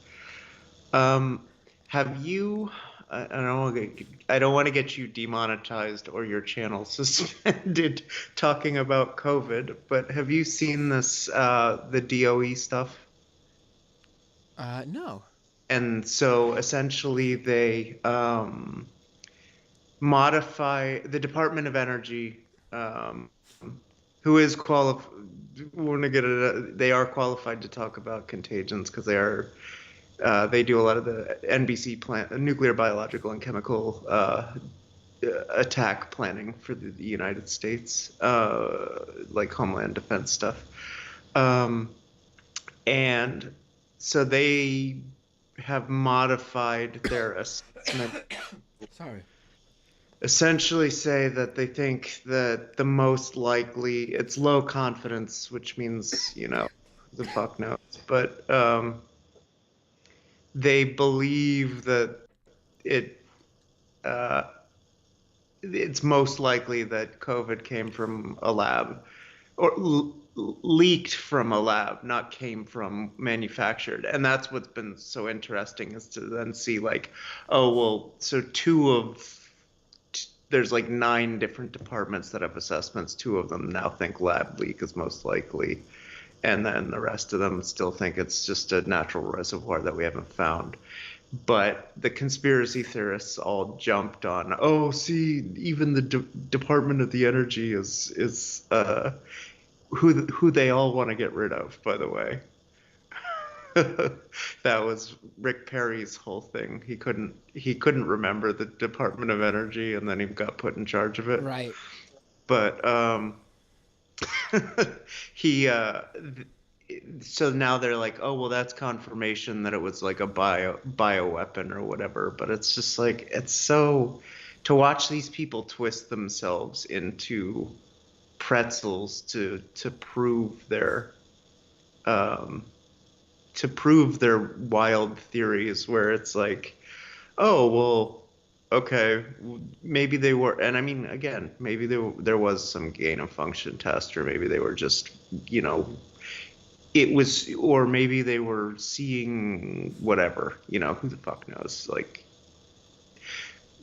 Have you? I don't want to get you demonetized or your channel suspended talking about COVID, but have you seen this the DOE stuff? No. And so essentially they modify the Department of Energy, who is qualified. They are qualified to talk about contagions because they do a lot of the NBC nuclear, biological, and chemical attack planning for the United States, like Homeland Defense stuff. And so they have modified their assessment. Sorry. Essentially say that they think that the most likely, it's low confidence, which means, the fuck knows. But they believe that it's most likely that COVID came from a lab or leaked from a lab, not came from manufactured. And that's what's been so interesting is to then see like, oh, well, so there's like 9 different departments that have assessments. 2 of them now think lab leak is most likely. And then the rest of them still think it's just a natural reservoir that we haven't found. But the conspiracy theorists all jumped on, oh, see, even the Department of the Energy is who they all want to get rid of, by the way. That was Rick Perry's whole thing. He couldn't remember the Department of Energy, and then he got put in charge of it. Right. But he so now they're like, oh well, that's confirmation that it was like a bioweapon or whatever. But it's just like, it's so, to watch these people twist themselves into pretzels to prove their wild theories, where it's like, oh well, okay, maybe they were, and I mean, again, maybe there was some gain of function test, or maybe they were just, it was, or maybe they were seeing whatever, who the fuck knows? Like,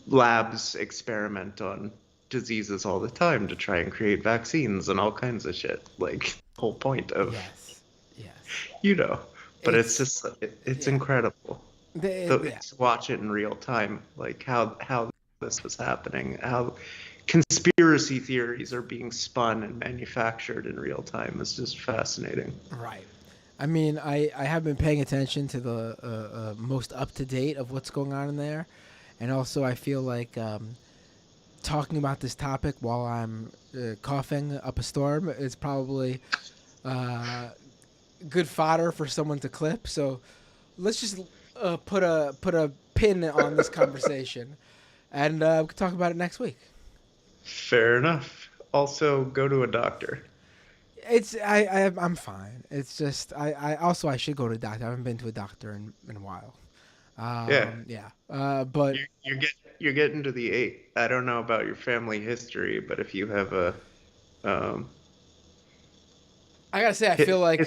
labs experiment on diseases all the time to try and create vaccines and all kinds of shit. Like, the whole point of, yes. But it's just, it's incredible. Yeah. To watch it in real time, like how this was happening, how conspiracy theories are being spun and manufactured in real time is just fascinating. Right. I mean, I have been paying attention to the most up to date of what's going on in there, and also I feel like talking about this topic while I'm coughing up a storm is probably good fodder for someone to clip. So let's just put a pin on this conversation, and we can talk about it next week. Fair enough. Also, go to a doctor. I'm fine. It's just I should go to a doctor. I haven't been to a doctor in a while. But you're getting to the 8. I don't know about your family history, but if you have a I gotta say, I feel like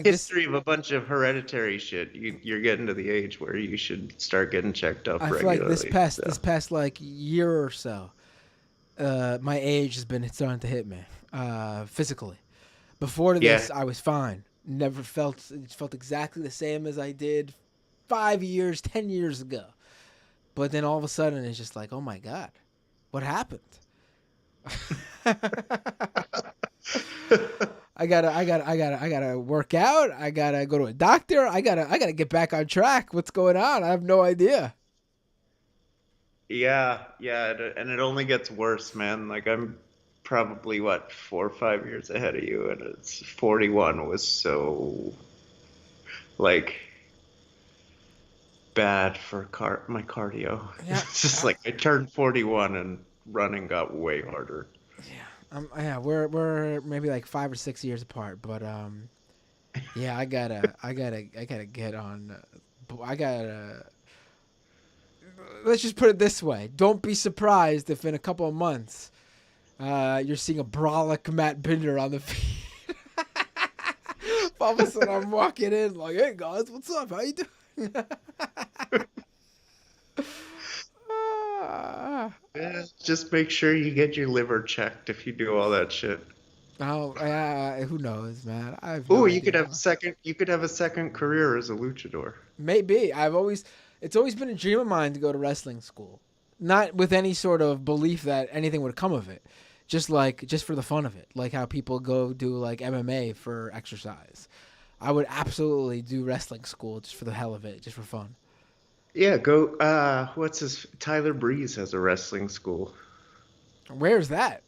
history of a bunch of hereditary shit, you're getting to the age where you should start getting checked up regularly. I feel like this past like year or so, my age has been starting to hit me physically. Before this, I was fine. It felt exactly the same as I did 5 years, 10 years ago. But then all of a sudden, it's just like, oh my God, what happened? I gotta work out. I gotta go to a doctor. I gotta get back on track. What's going on? I have no idea. Yeah, and it only gets worse, man. Like, I'm probably 4 or 5 years ahead of you, and it's 41 was so like bad for my cardio. Yeah. It's just like I turned 41 and running got way harder. Yeah, we're maybe like 5 or 6 years apart, but yeah, I gotta get on. Let's just put it this way: don't be surprised if in a couple of months, you're seeing a brolic Matt Binder on the feed. All of a sudden, I'm walking in like, "Hey guys, what's up? How you doing?" Yeah, just make sure you get your liver checked if you do all that shit. Oh, who knows, man? You could have a second career as a luchador. Maybe. It's always been a dream of mine to go to wrestling school. Not with any sort of belief that anything would come of it. Just for the fun of it. Like how people go do like MMA for exercise. I would absolutely do wrestling school just for the hell of it, just for fun. Yeah, go. Tyler Breeze has a wrestling school. Where's that?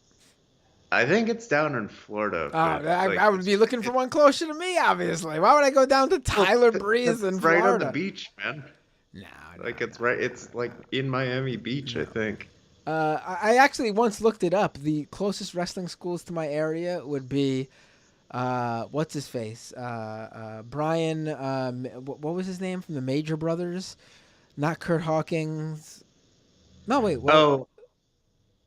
I think it's down in Florida. I would be looking for one closer to me, obviously. Why would I go down to Tyler Breeze in Florida? Right on the beach, man. No, it's right. It's like in Miami Beach, I think. I actually once looked it up. The closest wrestling schools to my area would be, what's his face? Brian. What was his name from the Major Brothers? Not Kurt Hawkins. No, wait. What?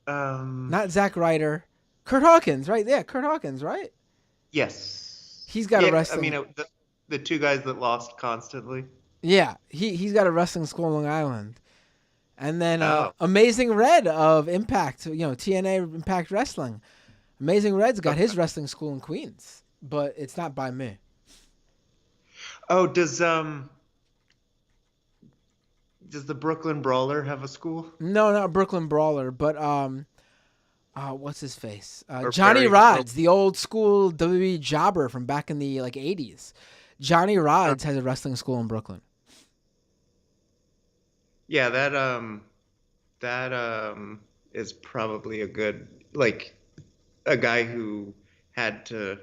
Not Zack Ryder. Kurt Hawkins, right? Yeah, Kurt Hawkins, right? Yes. He's got a wrestling. I mean, the two guys that lost constantly. Yeah, he's got a wrestling school in Long Island. And then Amazing Red of Impact, TNA Impact Wrestling. Amazing Red's got his wrestling school in Queens, but it's not by me. Oh, does the Brooklyn Brawler have a school? No, not Brooklyn Brawler, but what's his face? Johnny Rods, the old school WWE jobber from back in the 80s. Johnny Rods has a wrestling school in Brooklyn. Yeah, that is probably a good, like, a guy who had to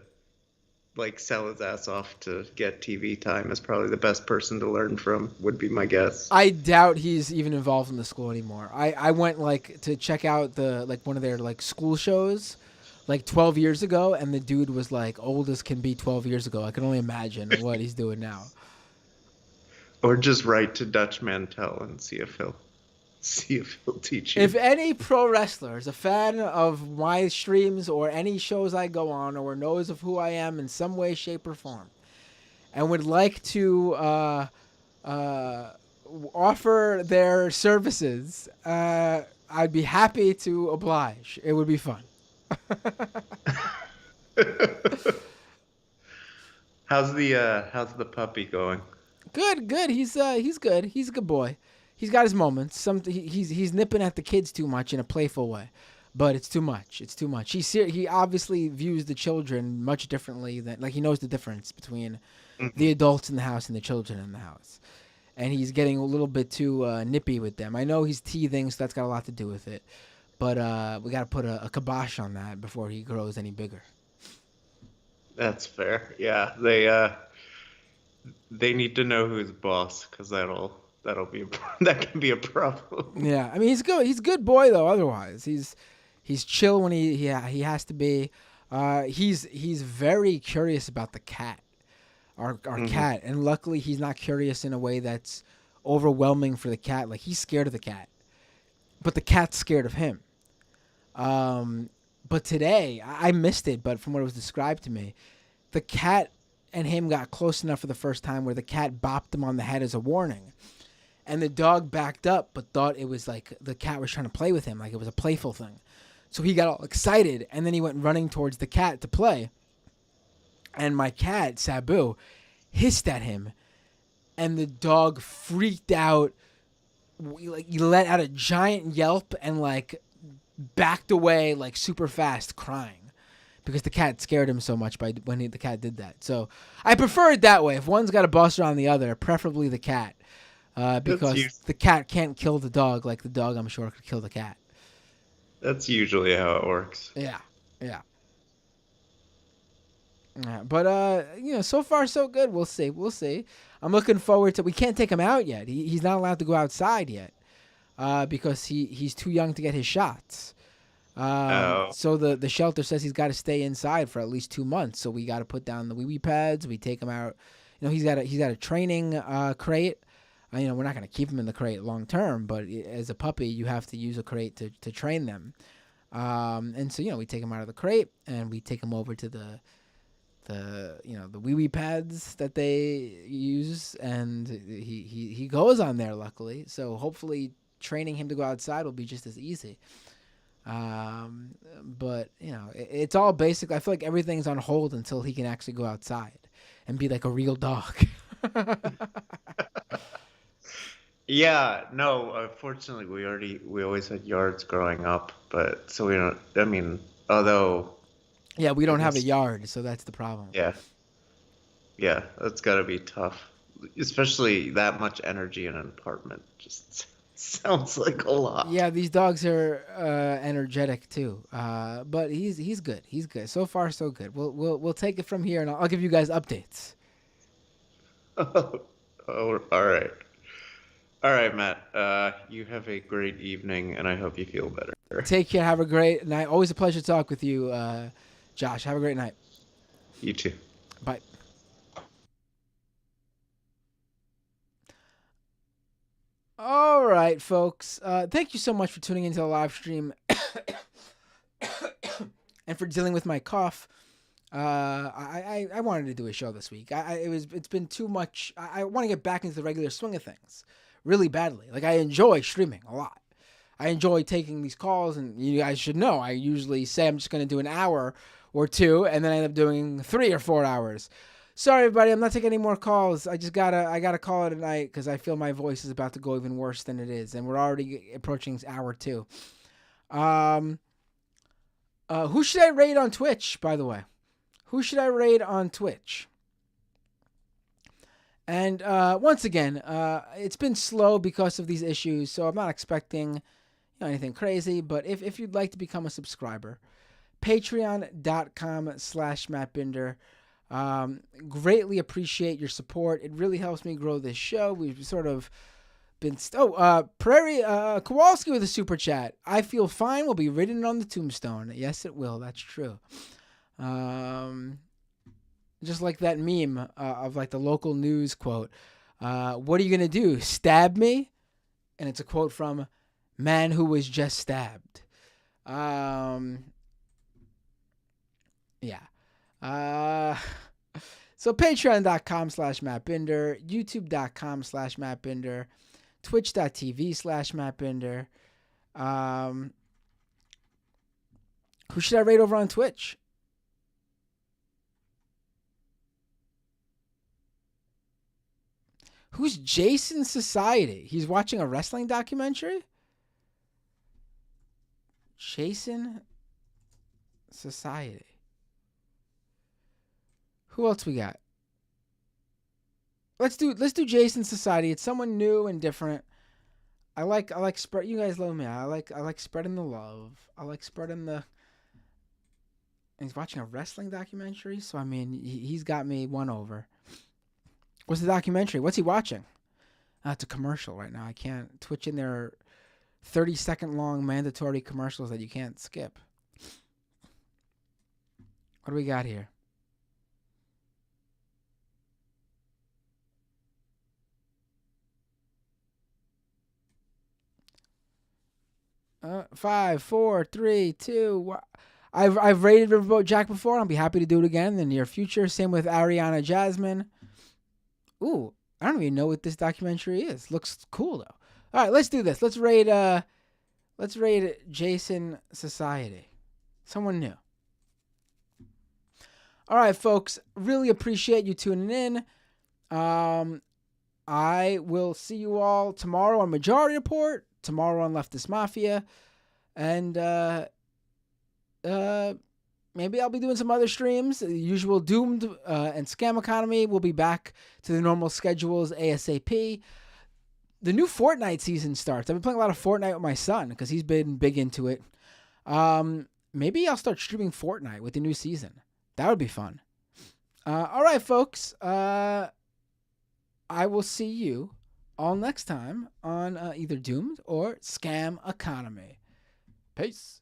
like sell his ass off to get TV time is probably the best person to learn from, would be my guess. I doubt he's even involved in the school anymore. I went like to check out the like one of their like school shows like 12 years ago, and the dude was like old as can be 12 years ago. I can only imagine what he's doing now. Or just write to Dutch Mantel and see if he'll teach you. If any pro wrestler is a fan of my streams or any shows I go on or knows of who I am in some way, shape, or form, and would like to offer their services, I'd be happy to oblige. It would be fun. How's the puppy going? Good. He's good. He's a good boy. He's got his moments. He's nipping at the kids too much in a playful way, but it's too much. He obviously views the children much differently than like he knows the difference between the adults in the house and the children in the house, and he's getting a little bit too nippy with them. I know he's teething, so that's got a lot to do with it, but we got to put a kibosh on that before he grows any bigger. That's fair. Yeah, they need to know who's boss, because that can be a problem. Yeah, I mean he's good. He's a good boy though. Otherwise, he's chill when he has to be. He's very curious about the cat, our cat, and luckily he's not curious in a way that's overwhelming for the cat. Like he's scared of the cat, but the cat's scared of him. But today I missed it, but from what it was described to me, the cat and him got close enough for the first time where the cat bopped him on the head as a warning. And the dog backed up but thought it was like the cat was trying to play with him, like it was a playful thing. So he got all excited, and then he went running towards the cat to play. And my cat, Sabu, hissed at him, and the dog freaked out. Like he let out a giant yelp and like backed away like super fast, crying. Because the cat scared him so much when the cat did that. So I prefer it that way. If one's got a buster on the other, preferably the cat. Because the cat can't kill the dog like the dog, I'm sure, could kill the cat. That's usually how it works. Yeah. But so far so good. We'll see. I'm looking forward to. We can't take him out yet. He's not allowed to go outside yet, because he's too young to get his shots. So the shelter says he's got to stay inside for at least 2 months. So we got to put down the wee pads. We take him out. He's got a training crate. We're not going to keep him in the crate long term, but as a puppy, you have to use a crate to train them. And so we take him out of the crate and we take him over to the wee pads that they use, and he goes on there luckily. So hopefully training him to go outside will be just as easy. But it's all basic. I feel like everything's on hold until he can actually go outside and be like a real dog. Yeah, no, unfortunately we always had yards growing up, but so we don't, I mean, although. Yeah, we don't have a yard, so that's the problem. Yeah, that's gotta be tough. Especially that much energy in an apartment. Just sounds like a lot. Yeah, these dogs are energetic too. But he's good. He's good. So far, so good. We'll take it from here, and I'll give you guys updates. Oh, all right. All right, Matt. You have a great evening, and I hope you feel better. Take care. Have a great night. Always a pleasure to talk with you, Josh. Have a great night. You too. Bye. All right, folks. Thank you so much for tuning into the live stream and for dealing with my cough. I wanted to do a show this week. It's been too much. I want to get back into the regular swing of things really badly. Like, I enjoy streaming a lot. I enjoy taking these calls, and you guys should know I usually say I'm just going to do an hour or two, and then I end up doing 3 or 4 hours. Sorry, everybody, I'm not taking any more calls. I gotta call it a night because I feel my voice is about to go even worse than it is, and we're already approaching hour 2. Who should I raid on Twitch, by the way? Who should I raid on Twitch? And once again, it's been slow because of these issues, so I'm not expecting anything crazy. But if you'd like to become a subscriber, patreon.com/MattBinder. Greatly appreciate your support. It really helps me grow this show. We've sort of been... Prairie Kowalski with a super chat. I feel fine will be written on the tombstone. Yes, it will. That's true. Just like that meme of like the local news quote. What are you going to do? Stab me? And it's a quote from Man Who Was Just Stabbed. Yeah. So patreon.com/MattBinder, youtube.com/MattBinder, twitch.tv/MattBinder. Who should I rate over on Twitch? Who's Jason Society? He's watching a wrestling documentary? Jason Society. Who else we got? Let's do Jason Society. It's someone new and different. I like spread. You guys love me. I like spreading the love. I like spreading the. And he's watching a wrestling documentary, so I mean, he's got me won over. What's the documentary? What's he watching? It's a commercial right now. I can't Twitch in there. 30-second long mandatory commercials that you can't skip. What do we got here? Five, four, three, two. I've rated Riverboat Jack before. I'll be happy to do it again in the near future. Same with Ariana Jasmine. Ooh, I don't even know what this documentary is. Looks cool though. All right, let's do this. Let's rate Jason Society. Someone new. All right, folks. Really appreciate you tuning in. I will see you all tomorrow on Majority Report. Tomorrow on Leftist Mafia. And maybe I'll be doing some other streams. The usual Doomed and Scam Economy will be back to the normal schedules ASAP. The new Fortnite season starts. I've been playing a lot of Fortnite with my son because he's been big into it. Maybe I'll start streaming Fortnite with the new season. That would be fun. All right, folks. I will see you all next time on either Doomed or Scam Economy. Peace.